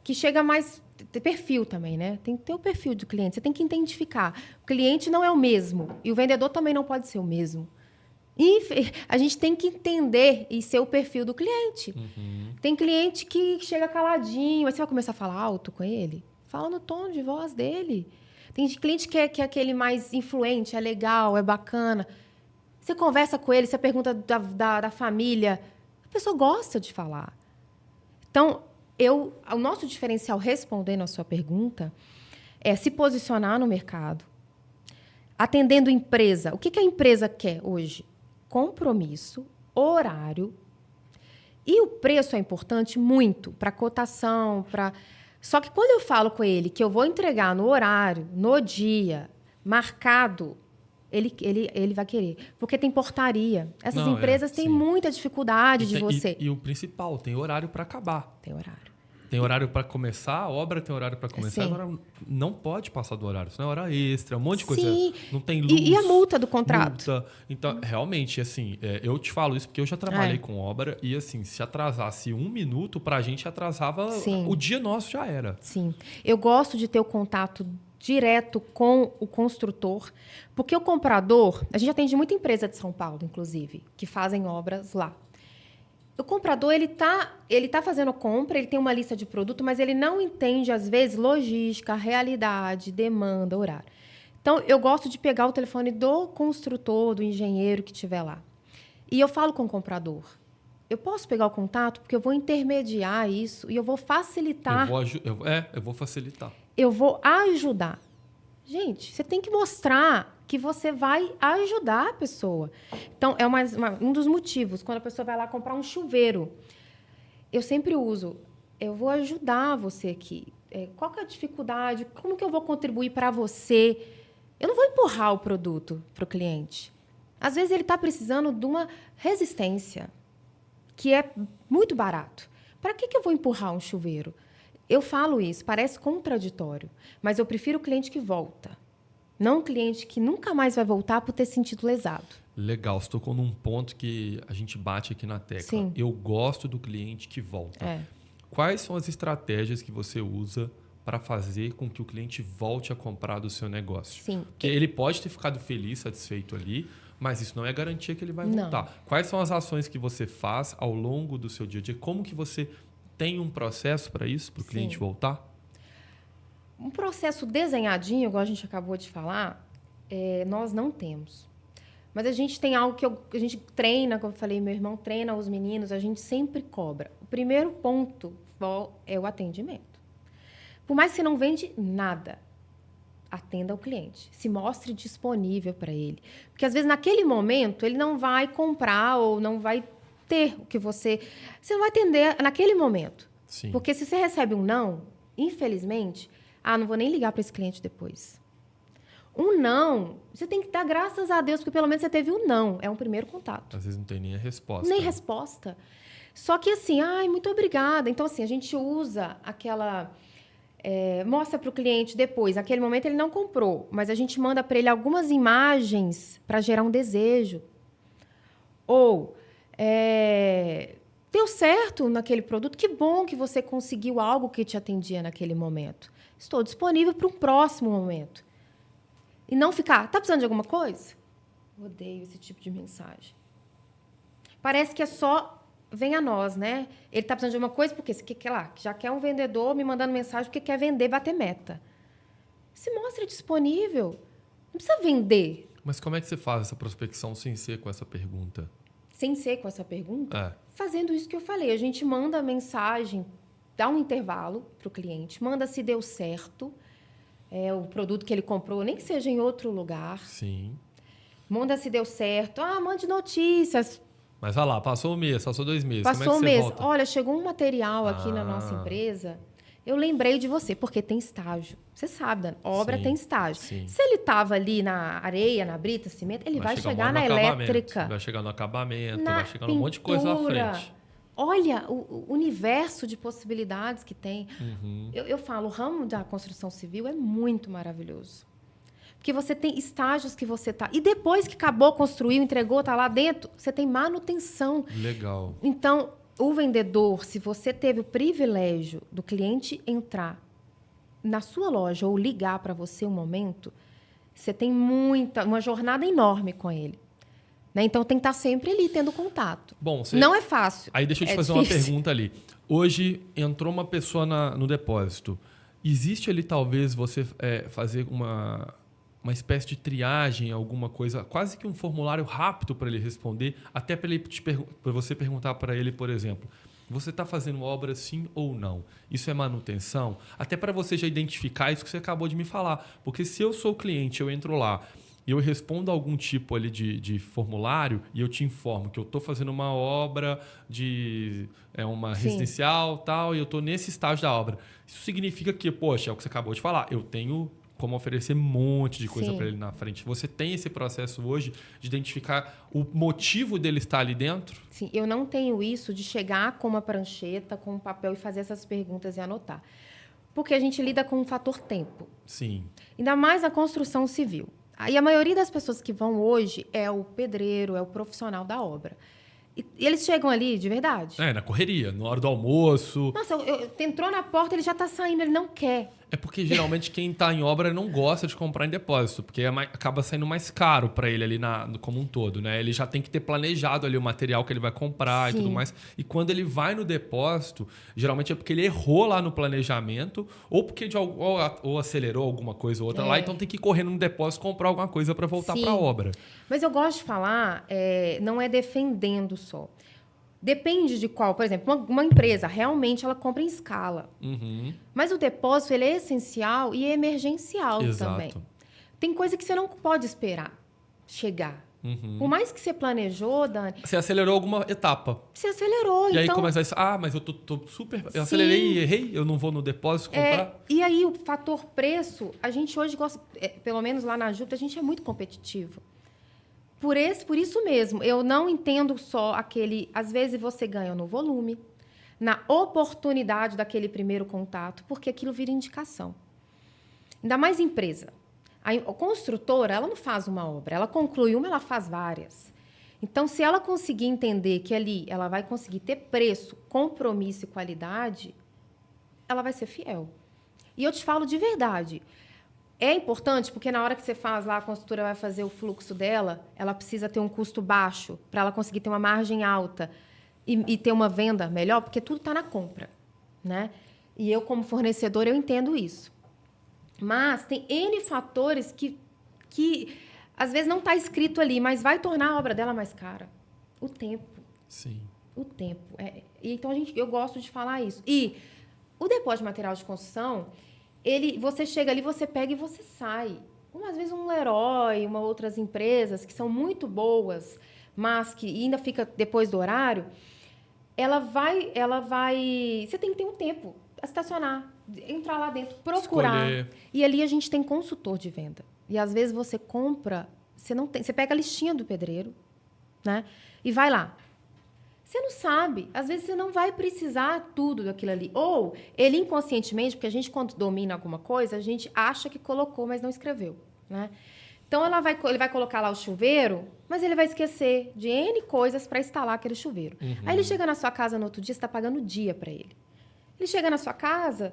que chega mais... Tem perfil também, né? Tem que ter o perfil do cliente. Você tem que identificar. O cliente não é o mesmo. E o vendedor também não pode ser o mesmo. E a gente tem que entender e ser o perfil do cliente. Uhum. Tem cliente que chega caladinho. Aí você vai começar a falar alto com ele? Fala no tom de voz dele. Tem cliente que é aquele mais influente, é legal, é bacana. Você conversa com ele, você pergunta da família. A pessoa gosta de falar. Então, o nosso diferencial, respondendo a sua pergunta, é se posicionar no mercado, atendendo empresa. O que a empresa quer hoje? Compromisso, horário. E o preço é importante muito para cotação, para... Só que quando eu falo com ele que eu vou entregar no horário, no dia, marcado... Ele vai querer. Porque tem portaria. Essas empresas têm muita dificuldade de você. E o principal, tem horário para acabar. Tem horário. Tem horário para começar, a obra tem horário para começar. Sim. Agora não pode passar do horário, senão é hora extra, um monte de coisa. Sim. Não tem luz. E a multa do contrato? Multa. Então, realmente, assim, eu te falo isso porque eu já trabalhei com obra e, assim, se atrasasse 1 minuto, pra gente atrasava, o dia nosso já era. Sim. Eu gosto de ter o contato direto com o construtor, porque o comprador... A gente atende muita empresa de São Paulo, inclusive, que fazem obras lá. O comprador, ele tá fazendo compra, ele tem uma lista de produto, mas ele não entende, às vezes, logística, realidade, demanda, horário. Então, eu gosto de pegar o telefone do construtor, do engenheiro que estiver lá. E eu falo com o comprador. Eu posso pegar o contato, porque eu vou intermediar isso e eu vou facilitar. Eu vou facilitar. Eu vou ajudar. Gente, você tem que mostrar que você vai ajudar a pessoa. Então, é um dos motivos. Quando a pessoa vai lá comprar um chuveiro, eu sempre uso, eu vou ajudar você aqui. Qual que é a dificuldade? Como que eu vou contribuir para você? Eu não vou empurrar o produto para o cliente. Às vezes, ele está precisando de uma resistência, que é muito barato. Para que eu vou empurrar um chuveiro? Eu falo isso, parece contraditório, mas eu prefiro o cliente que volta, não o cliente que nunca mais vai voltar por ter sentido lesado. Legal, você tocou num ponto que a gente bate aqui na tecla. Sim. Eu gosto do cliente que volta. Quais são as estratégias que você usa para fazer com que o cliente volte a comprar do seu negócio? Sim. Porque ele pode ter ficado feliz, satisfeito ali, mas isso não é garantia que ele vai voltar. Não. Quais são as ações que você faz ao longo do seu dia a dia? Como que você tem um processo para isso, para o cliente voltar? Um processo desenhadinho, igual a gente acabou de falar, nós não temos. Mas a gente tem algo que a gente treina, como eu falei, meu irmão treina os meninos, a gente sempre cobra. O primeiro ponto é o atendimento. Por mais que você não vende nada, atenda ao cliente. Se mostre disponível para ele. Porque, às vezes, naquele momento, ele não vai comprar ou não vai ter o que você não vai atender naquele momento. Sim. Porque se você recebe um não, infelizmente, não vou nem ligar para esse cliente depois. Um não, você tem que dar graças a Deus, porque pelo menos você teve um não. É um primeiro contato. Às vezes não tem nem a resposta. Nem resposta. Só que assim, muito obrigada. Então, assim, a gente usa aquela... mostra para o cliente depois. Naquele momento ele não comprou, mas a gente manda para ele algumas imagens para gerar um desejo. Ou... deu certo naquele produto, que bom que você conseguiu algo que te atendia naquele momento. Estou disponível para um próximo momento. E não ficar, tá precisando de alguma coisa? Odeio esse tipo de mensagem. Parece que é só, vem a nós, né? Ele tá precisando de alguma coisa porque já quer um vendedor me mandando mensagem porque quer vender, bater meta. Se mostre disponível. Não precisa vender. Mas como é que você faz essa prospecção sem ser com essa pergunta? Sem ser com essa pergunta? Fazendo isso que eu falei. A gente manda a mensagem, dá um intervalo para o cliente, manda se deu certo o produto que ele comprou, nem que seja em outro lugar. Sim. Manda se deu certo. Mande notícias. Mas vai lá, passou um mês, passou 2 meses. Passou como é que um mês. volta? Olha, chegou um material aqui na nossa empresa. Eu lembrei de você, porque tem estágio. Você sabe, obra tem estágio. Sim. Se ele estava ali na areia, na brita, cimento, ele vai chegar na elétrica. Vai chegar no acabamento, vai chegar num monte de coisa na frente. Olha o universo de possibilidades que tem. Uhum. Eu falo, o ramo da construção civil é muito maravilhoso. Porque você tem estágios que você está... E depois que acabou, construiu, entregou, está lá dentro, você tem manutenção. Legal. Então, o vendedor, se você teve o privilégio do cliente entrar na sua loja ou ligar para você um momento, você tem uma jornada enorme com ele. Né? Então, tem que estar sempre ali, tendo contato. Bom, não é fácil. Aí deixa eu te fazer difícil. uma pergunta ali. Hoje, entrou uma pessoa no depósito. Existe ali, talvez, você fazer uma espécie de triagem, alguma coisa, quase que um formulário rápido para ele responder, até para você perguntar para ele, por exemplo, você está fazendo obra sim ou não? Isso é manutenção? Até para você já identificar isso que você acabou de me falar. Porque se eu sou cliente, eu entro lá e eu respondo algum tipo ali de formulário e eu te informo que eu estou fazendo uma obra de uma residencial tal, e eu estou nesse estágio da obra. Isso significa que, poxa, é o que você acabou de falar, eu tenho como oferecer um monte de coisa para ele na frente. Você tem esse processo hoje de identificar o motivo dele estar ali dentro? Sim, eu não tenho isso de chegar com uma prancheta, com um papel e fazer essas perguntas e anotar. Porque a gente lida com o fator tempo. Sim. Ainda mais na construção civil. E a maioria das pessoas que vão hoje é o pedreiro, é o profissional da obra. E eles chegam ali de verdade. Na correria, na hora do almoço. Nossa, entrou na porta, ele já está saindo, ele não quer. É porque geralmente quem está em obra não gosta de comprar em depósito, porque acaba saindo mais caro para ele ali como um todo, né? Ele já tem que ter planejado ali o material que ele vai comprar. Sim. E tudo mais. E quando ele vai no depósito, geralmente é porque ele errou lá no planejamento ou porque ou acelerou alguma coisa ou outra lá, então tem que ir correndo no depósito comprar alguma coisa para voltar para a obra. Mas eu gosto de falar, não é defendendo só. Depende de qual. Por exemplo, uma empresa, realmente, ela compra em escala. Uhum. Mas o depósito ele é essencial e emergencial também. Tem coisa que você não pode esperar chegar. Por mais que você planejou, Dani... Você acelerou alguma etapa. Você acelerou, E então... aí começa isso, mas eu tô super... Eu acelerei e errei, eu não vou no depósito comprar. E aí o fator preço, a gente hoje gosta, pelo menos lá na Júpiter, a gente é muito competitivo. Por isso mesmo, eu não entendo só aquele... Às vezes você ganha no volume, na oportunidade daquele primeiro contato, porque aquilo vira indicação. Ainda mais empresa. A construtora, ela não faz uma obra, ela conclui uma, ela faz várias. Então, se ela conseguir entender que ali ela vai conseguir ter preço, compromisso e qualidade, ela vai ser fiel. E eu te falo de verdade. É importante, porque na hora que você faz lá, a construtora vai fazer o fluxo dela, ela precisa ter um custo baixo para ela conseguir ter uma margem alta e ter uma venda melhor, porque tudo está na compra, né? E eu, como fornecedor, eu entendo isso. Mas tem N fatores que às vezes não está escrito ali, mas vai tornar a obra dela mais cara. O tempo. Sim. O tempo. Então, eu gosto de falar isso. E o depósito de material de construção, você chega ali, você pega e você sai. Às vezes um Leroy, outras empresas que são muito boas, mas que ainda fica depois do horário, ela vai... Você tem que ter um tempo a estacionar, entrar lá dentro, procurar. Escolher. E ali a gente tem consultor de venda. E às vezes você compra, você pega a listinha do pedreiro, né? E vai lá. Você não sabe, às vezes você não vai precisar tudo daquilo ali. Ou ele inconscientemente, porque a gente quando domina alguma coisa, a gente acha que colocou, mas não escreveu, né? Então ele vai colocar lá o chuveiro, mas ele vai esquecer de N coisas para instalar aquele chuveiro. Aí ele chega na sua casa no outro dia, você está pagando o dia para ele. Ele chega na sua casa,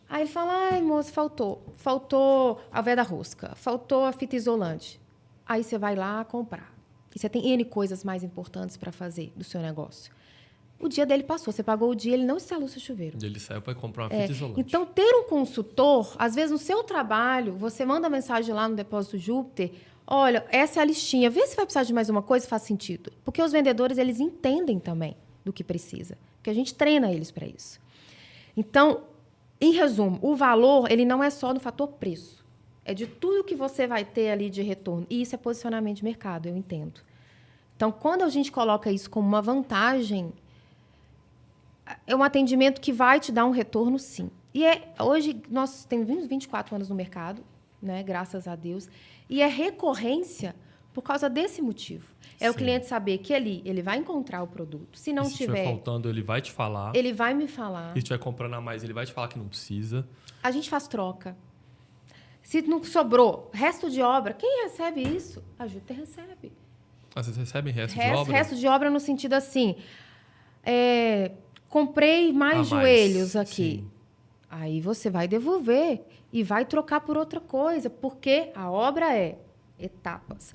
aí ele fala, ai, moço, faltou a veda rosca, faltou a fita isolante. Aí você vai lá comprar. E você tem N coisas mais importantes para fazer do seu negócio. O dia dele passou, você pagou o dia, ele não instalou o seu chuveiro. Ele saiu para comprar uma fita isolante. Então, ter um consultor, às vezes no seu trabalho, você manda mensagem lá no Depósito Júpiter, olha, essa é a listinha, vê se vai precisar de mais uma coisa, faz sentido. Porque os vendedores, eles entendem também do que precisa, porque a gente treina eles para isso. Então, em resumo, o valor, ele não é só no fator preço. É de tudo que você vai ter ali de retorno. E isso é posicionamento de mercado, eu entendo. Então, quando a gente coloca isso como uma vantagem, é um atendimento que vai te dar um retorno, sim. E hoje, nós temos 24 anos no mercado, né, graças a Deus, e é recorrência por causa desse motivo. Sim. O cliente saber que ele vai encontrar o produto. Se não tiver faltando, ele vai te falar. Ele vai me falar. Se estiver comprando a mais, ele vai te falar que não precisa. A gente faz troca. Se não sobrou resto de obra, quem recebe isso? A Júpiter recebe. Vocês recebem resto de obra? Resto de obra no sentido assim, comprei mais joelhos aqui. Sim. Aí você vai devolver e vai trocar por outra coisa, porque a obra é etapas.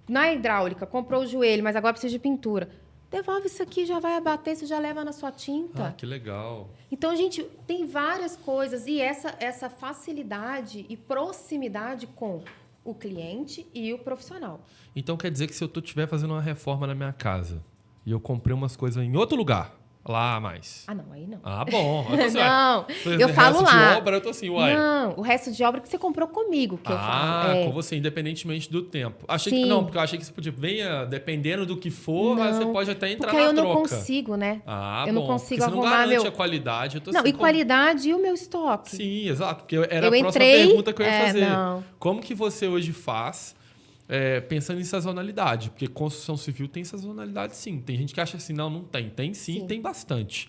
Na hidráulica, comprou o joelho, mas agora precisa de pintura. Devolve isso aqui, já vai abater, você já leva na sua tinta. Que legal. Então, a gente tem várias coisas. E essa facilidade e proximidade com o cliente e o profissional. Então, quer dizer que se eu estiver fazendo uma reforma na minha casa e eu comprei umas coisas em outro lugar, lá a mais. Ah, não, aí não. Ah, bom. Eu tô não, eu falo lá. Resto de obra, eu tô assim, uai. Não, o resto de obra que você comprou comigo, que eu falo. Com você, independentemente do tempo. Porque eu achei que você podia, dependendo do que for, você pode até entrar na troca. Porque eu não consigo, né? Eu não consigo arrumar você não garante a qualidade. Eu tô não, assim, qualidade e o meu estoque. Sim, exato. Porque era a próxima pergunta que eu ia fazer. Não. Como que você hoje faz... pensando em sazonalidade, porque construção civil tem sazonalidade, sim. Tem gente que acha assim, não tem. Tem sim. Tem bastante.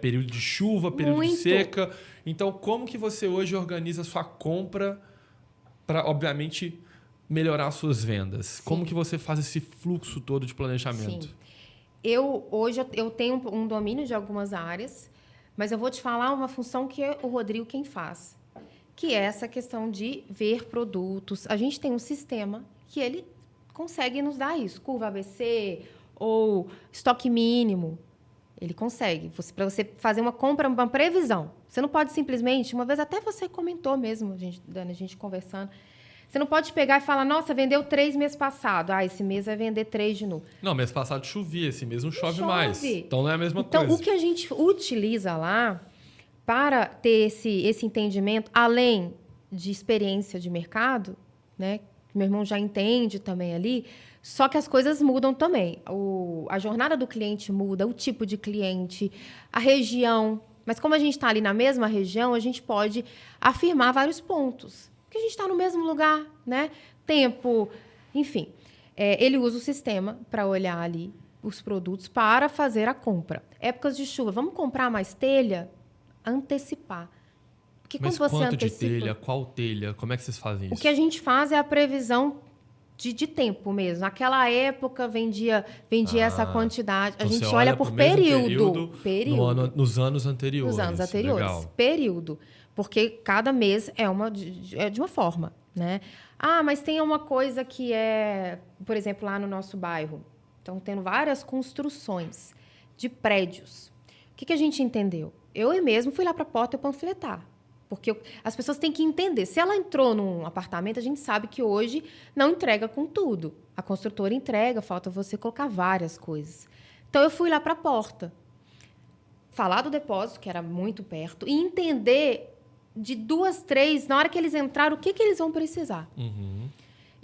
Período de chuva, período de seca. Então, como que você hoje organiza a sua compra para, obviamente, melhorar as suas vendas? Sim. Como que você faz esse fluxo todo de planejamento? Sim. Hoje eu tenho um domínio de algumas áreas, mas eu vou te falar uma função que é o Rodrigo quem faz, que é essa questão de ver produtos. A gente tem um sistema que ele consegue nos dar isso. Curva ABC ou estoque mínimo. Ele consegue. Para você fazer uma compra, uma previsão. Você não pode simplesmente... Uma vez até você comentou mesmo, Dani, a gente conversando. Você não pode pegar e falar, nossa, vendeu 3 mês passado. Esse mês vai vender 3 de novo. Não, mês passado chovia. Esse mês não chove mais. Então, não é a mesma coisa. Então, o que a gente utiliza lá para ter esse entendimento, além de experiência de mercado, né? Meu irmão já entende também ali. Só que as coisas mudam também. A jornada do cliente muda, o tipo de cliente, a região. Mas como a gente está ali na mesma região, a gente pode afirmar vários pontos. Porque a gente está no mesmo lugar, né? Tempo, enfim. Ele usa o sistema para olhar ali os produtos para fazer a compra. Épocas de chuva, vamos comprar mais telha? Antecipar. Porque Mas quando você quanto de antecipa, telha? Qual telha? Como é que vocês fazem o isso? que a gente faz é a previsão de tempo mesmo. Naquela época vendia essa quantidade. Então a gente você olha olha por pro mesmo período. nos anos anteriores. Nos anos anteriores. Legal. Período. Porque cada mês é de uma forma, né? Ah, mas tem uma coisa que é, por exemplo, lá no nosso bairro. Estão tendo várias construções de prédios. O que a gente entendeu? Eu mesmo fui lá para a porta panfletar. Porque as pessoas têm que entender. Se ela entrou num apartamento, a gente sabe que hoje não entrega com tudo. A construtora entrega, falta você colocar várias coisas. Então, eu fui lá para a porta, falar do depósito, que era muito perto, e entender de 2, 3, na hora que eles entraram, o que eles vão precisar. Uhum.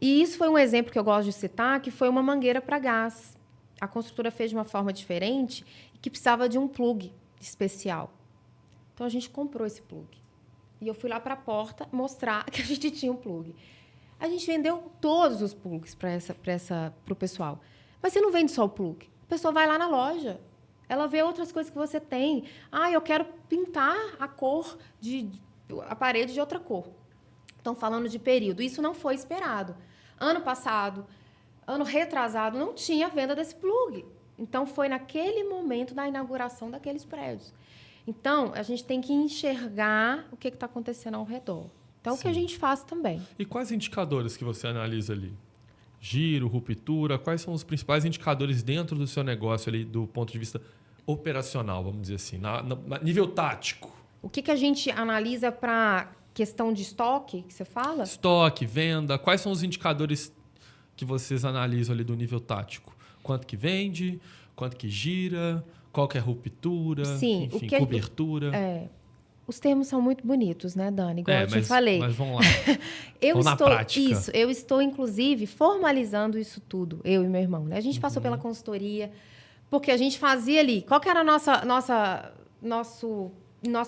E isso foi um exemplo que eu gosto de citar, que foi uma mangueira para gás. A construtora fez de uma forma diferente e que precisava de um plug especial. Então, a gente comprou esse plug. E eu fui lá para a porta mostrar que a gente tinha um plug. A gente vendeu todos os plugs para o pessoal. Mas você não vende só o plug. A pessoa vai lá na loja. Ela vê outras coisas que você tem. Ah, eu quero pintar a parede de outra cor. Estão falando de período. Isso não foi esperado. Ano passado, ano retrasado, não tinha venda desse plug. Então, foi naquele momento da inauguração daqueles prédios. Então, a gente tem que enxergar o que está acontecendo ao redor. Então, o que a gente faz também. E quais indicadores que você analisa ali? Giro, ruptura, quais são os principais indicadores dentro do seu negócio ali, do ponto de vista operacional, vamos dizer assim, nível tático? O que a gente analisa para questão de estoque, que você fala? Estoque, venda, quais são os indicadores que vocês analisam ali do nível tático? Quanto que vende, quanto que gira, qual que é a ruptura, sim, enfim, cobertura. Os termos são muito bonitos, né, Dani? Igual eu te falei. Mas vamos lá. Vamos na prática. Eu estou, inclusive, formalizando isso tudo, eu e meu irmão. Né? A gente passou pela consultoria, porque a gente fazia ali. Qual que era nosso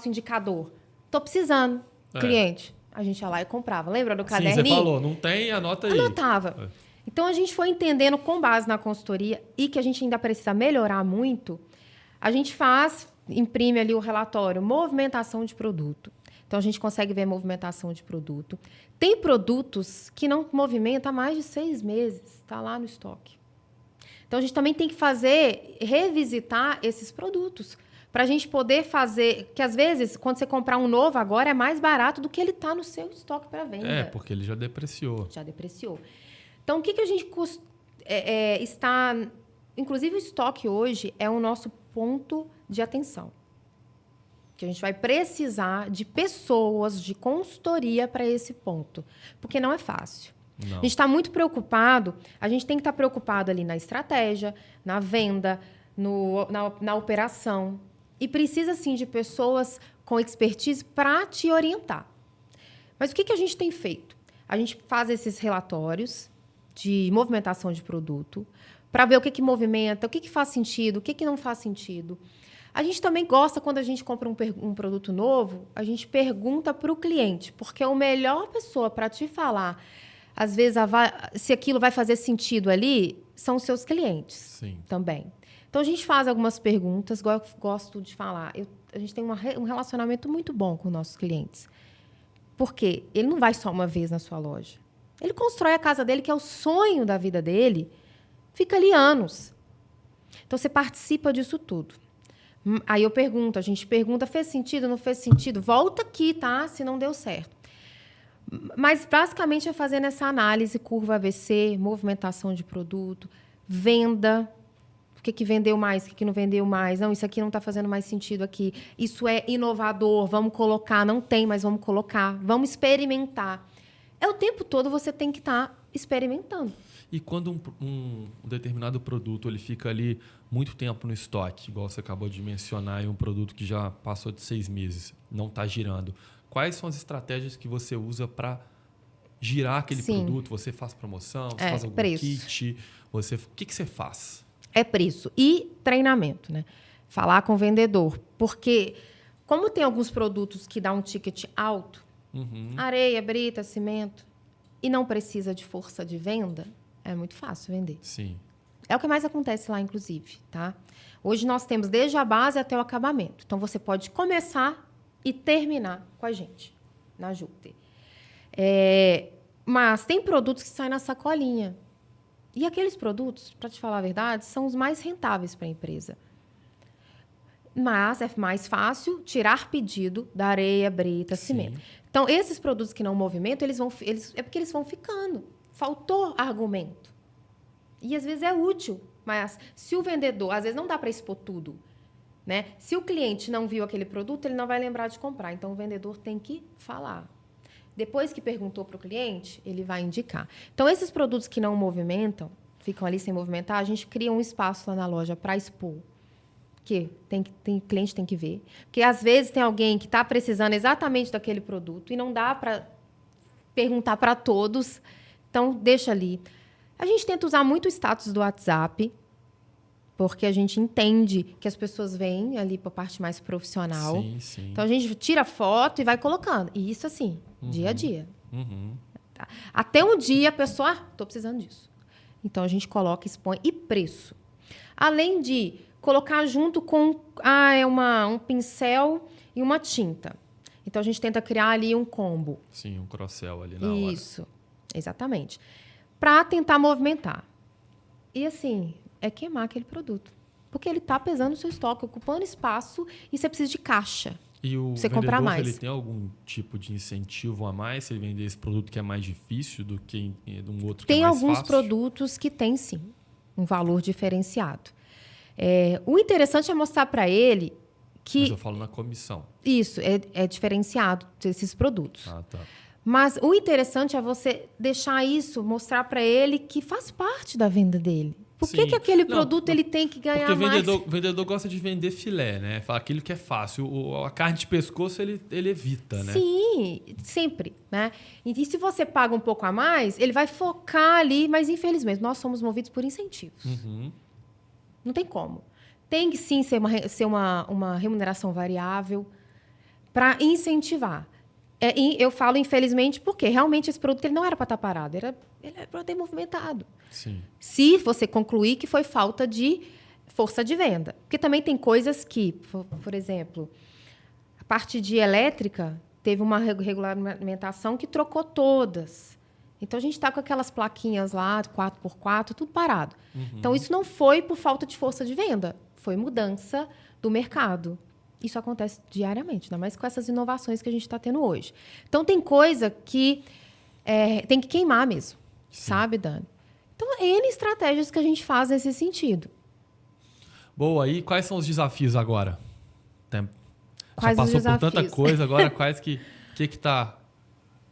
indicador? Estou precisando, cliente. A gente ia lá e comprava. Lembra do caderninho? Sim, você falou, não tem, anota aí. Anotava. Então, a gente foi entendendo com base na consultoria e que a gente ainda precisa melhorar muito. A gente imprime ali o relatório, movimentação de produto. Então, a gente consegue ver a movimentação de produto. Tem produtos que não movimenta há mais de 6 meses, está lá no estoque. Então, a gente também tem que revisitar esses produtos, para a gente poder fazer, que às vezes, quando você comprar um novo agora, é mais barato do que ele está no seu estoque para venda. Porque ele já depreciou. Já depreciou. Então, o que a gente está... Inclusive, o estoque hoje é o nosso ponto de atenção. Que a gente vai precisar de pessoas, de consultoria para esse ponto. Porque não é fácil. Não. A gente está muito preocupado, a gente tem que estar preocupado ali na estratégia, na venda, na operação. E precisa, sim, de pessoas com expertise para te orientar. Mas o que a gente tem feito? A gente faz esses relatórios de movimentação de produto, para ver o que movimenta, o que faz sentido, o que não faz sentido. A gente também gosta, quando a gente compra um produto novo, a gente pergunta para o cliente, porque a melhor pessoa para te falar, às vezes, se aquilo vai fazer sentido ali, são os seus clientes. Sim. Também. Então, a gente faz algumas perguntas, gosto de falar. A gente tem um relacionamento muito bom com nossos clientes. Porque ele não vai só uma vez na sua loja. Ele constrói a casa dele, que é o sonho da vida dele, fica ali anos. Então, você participa disso tudo. Aí a gente pergunta, fez sentido, não fez sentido? Volta aqui, tá? Se não deu certo. Mas, basicamente, é fazendo essa análise, curva ABC, movimentação de produto, venda, o que vendeu mais, o que não vendeu mais. Não, isso aqui não está fazendo mais sentido aqui. Isso é inovador, vamos colocar. Não tem, mas vamos colocar. Vamos experimentar. O tempo todo você tem que estar experimentando. E quando um determinado produto ele fica ali muito tempo no estoque, igual você acabou de mencionar, e um produto que já passou de 6 meses, não está girando, quais são as estratégias que você usa para girar aquele Sim. produto? Você faz promoção? Você faz algum preço. kit? O que você faz? É preço. E treinamento, né? Falar com o vendedor. Porque, como tem alguns produtos que dá um ticket alto, areia, brita, cimento, e não precisa de força de venda, é muito fácil vender. Sim. É o que mais acontece lá, inclusive, tá? Hoje nós temos desde a base até o acabamento. Então, você pode começar e terminar com a gente, na Júpiter. Mas tem produtos que saem na sacolinha. E aqueles produtos, para te falar a verdade, são os mais rentáveis para a empresa. Mas é mais fácil tirar pedido da areia, brita, cimento. Então, esses produtos que não movimentam, é porque eles vão ficando. Faltou argumento. E, às vezes, é útil. Mas, se o vendedor... Às vezes, não dá para expor tudo. Né? Se o cliente não viu aquele produto, ele não vai lembrar de comprar. Então, o vendedor tem que falar. Depois que perguntou para o cliente, ele vai indicar. Então, esses produtos que não movimentam, ficam ali sem movimentar, a gente cria um espaço lá na loja para expor. Que cliente tem que ver. Porque, às vezes, tem alguém que está precisando exatamente daquele produto e não dá para perguntar para todos. Então, deixa ali. A gente tenta usar muito o status do WhatsApp, porque a gente entende que as pessoas vêm ali para a parte mais profissional. Sim, sim. Então, a gente tira foto e vai colocando. E isso, assim, dia a dia. Tá? Até um dia a pessoa, estou precisando disso. Então, a gente coloca, expõe. E preço. Além de colocar junto com um pincel e uma tinta. Então, a gente tenta criar ali um combo. Sim, um cross-sell ali na hora. Isso, exatamente. Para tentar movimentar. E, assim, é queimar aquele produto. Porque ele está pesando o seu estoque, ocupando espaço e você precisa de caixa. E o você comprar vendedor, mais. ele tem algum tipo de incentivo a mais se ele vender esse produto que é mais difícil do que de um outro que é mais fácil? Tem alguns produtos que têm, sim, um valor diferenciado. O interessante é mostrar para ele que... Mas eu falo na comissão. Isso, é diferenciado desses produtos. Ah, tá. Mas o interessante é você deixar isso, mostrar para ele que faz parte da venda dele. Por que aquele produto ele tem que ganhar mais? Porque o vendedor gosta de vender filé, né? Fala aquilo que é fácil. A carne de pescoço ele evita, né? Sim, sempre, né? E se você paga um pouco a mais, ele vai focar ali, mas infelizmente nós somos movidos por incentivos. Não tem como. Tem que sim ser uma remuneração variável para incentivar. Eu falo infelizmente porque realmente esse produto ele não era para estar parado, ele era para ter movimentado. Sim. Se você concluir que foi falta de força de venda. Porque também tem coisas que, por exemplo, a parte de elétrica teve uma regulamentação que trocou todas. Então, a gente está com aquelas plaquinhas lá, 4x4, tudo parado. Então, isso não foi por falta de força de venda, foi mudança do mercado. Isso acontece diariamente, ainda mais com essas inovações que a gente está tendo hoje. Então, tem coisa que tem que queimar mesmo, sabe, Dani? Então, N estratégias que a gente faz nesse sentido. Boa, e quais são os desafios agora? Quais já os passou por desafios? tanta coisa, agora quais que está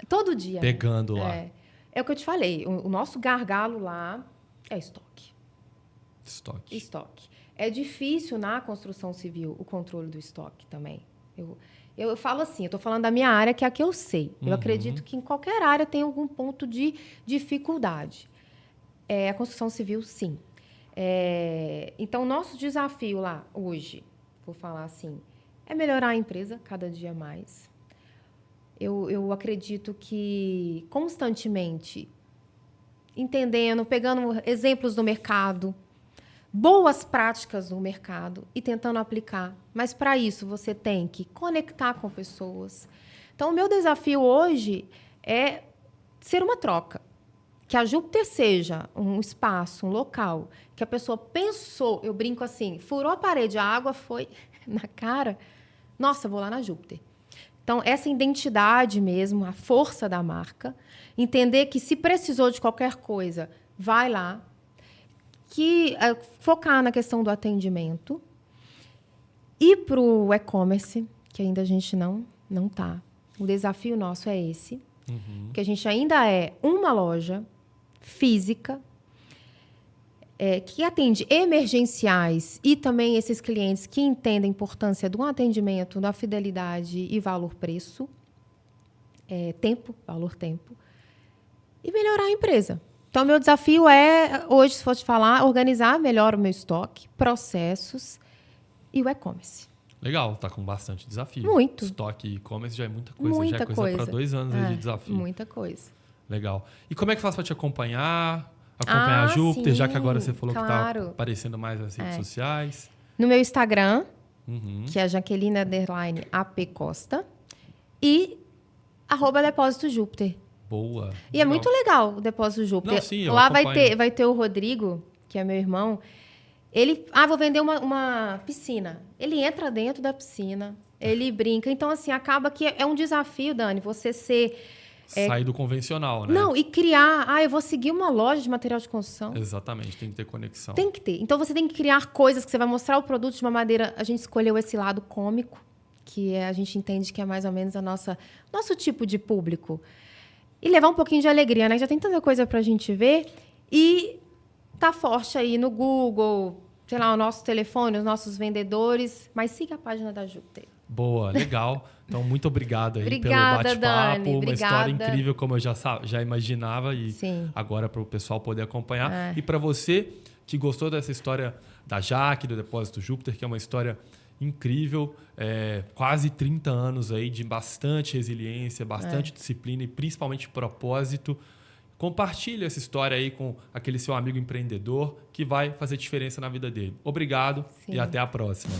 todo dia pegando lá? É o que eu te falei, o nosso gargalo lá é estoque. Estoque. É difícil na construção civil o controle do estoque também. Eu falo assim, eu estou falando da minha área, que é a que eu sei. Eu acredito que em qualquer área tem algum ponto de dificuldade. A construção civil, sim. Então, o nosso desafio lá, hoje, vou falar assim, é melhorar a empresa cada dia mais. Eu acredito que, constantemente, entendendo, pegando exemplos do mercado, boas práticas do mercado e tentando aplicar. Mas, para isso, você tem que conectar com pessoas. Então, o meu desafio hoje é ser uma troca. Que a Júpiter seja um espaço, um local, que a pessoa pensou, eu brinco assim, furou a parede, a água foi na cara, nossa, vou lá na Júpiter. Então, essa identidade mesmo, a força da marca, entender que se precisou de qualquer coisa, vai lá, focar na questão do atendimento, ir para o e-commerce, que ainda a gente não está. O desafio nosso é esse, que a gente ainda é uma loja física, que atende emergenciais e também esses clientes que entendem a importância do atendimento, da fidelidade e valor-preço, valor-tempo. e melhorar a empresa. Então, meu desafio é, hoje, se for te falar, organizar melhor o meu estoque, processos e o e-commerce. Legal, tá com bastante desafio. Muito. Estoque e e-commerce já é muita coisa. Muita já é coisa para 2 anos aí de desafio. Muita coisa. Legal. E como é que faz para te acompanhar? Acompanhar a Júpiter, sim, já que agora você falou claro. que tá aparecendo mais nas redes sociais. No meu Instagram, Uhum. que é Jaqueline_AP Costa, e @Depósito Júpiter. Boa. E é muito legal o Depósito Júpiter. Não, sim, eu Lá acompanho. vai ter o Rodrigo, que é meu irmão. Ele, vou vender uma piscina. Ele entra dentro da piscina, ele brinca. Então, assim, acaba que é um desafio, Dani, você ser... Sair do convencional, né? Não, e criar... eu vou seguir uma loja de material de construção. Exatamente, tem que ter conexão. Tem que ter. Então, você tem que criar coisas que você vai mostrar o produto de uma maneira... A gente escolheu esse lado cômico, que a gente entende que é mais ou menos nosso tipo de público. E levar um pouquinho de alegria, né? Já tem tanta coisa pra gente ver. E tá forte aí no Google, sei lá, o nosso telefone, os nossos vendedores. Mas siga a página da Júpiter. Boa, legal. Então, muito obrigado aí Obrigada, pelo bate-papo. Dani, Uma história obrigada. incrível, como eu já imaginava. E Sim. agora para o pessoal poder acompanhar. E para você que gostou dessa história da Jaque, do Depósito Júpiter, que é uma história incrível, quase 30 anos aí de bastante resiliência, bastante disciplina e principalmente propósito. Compartilhe essa história aí com aquele seu amigo empreendedor que vai fazer diferença na vida dele. Obrigado e até a próxima.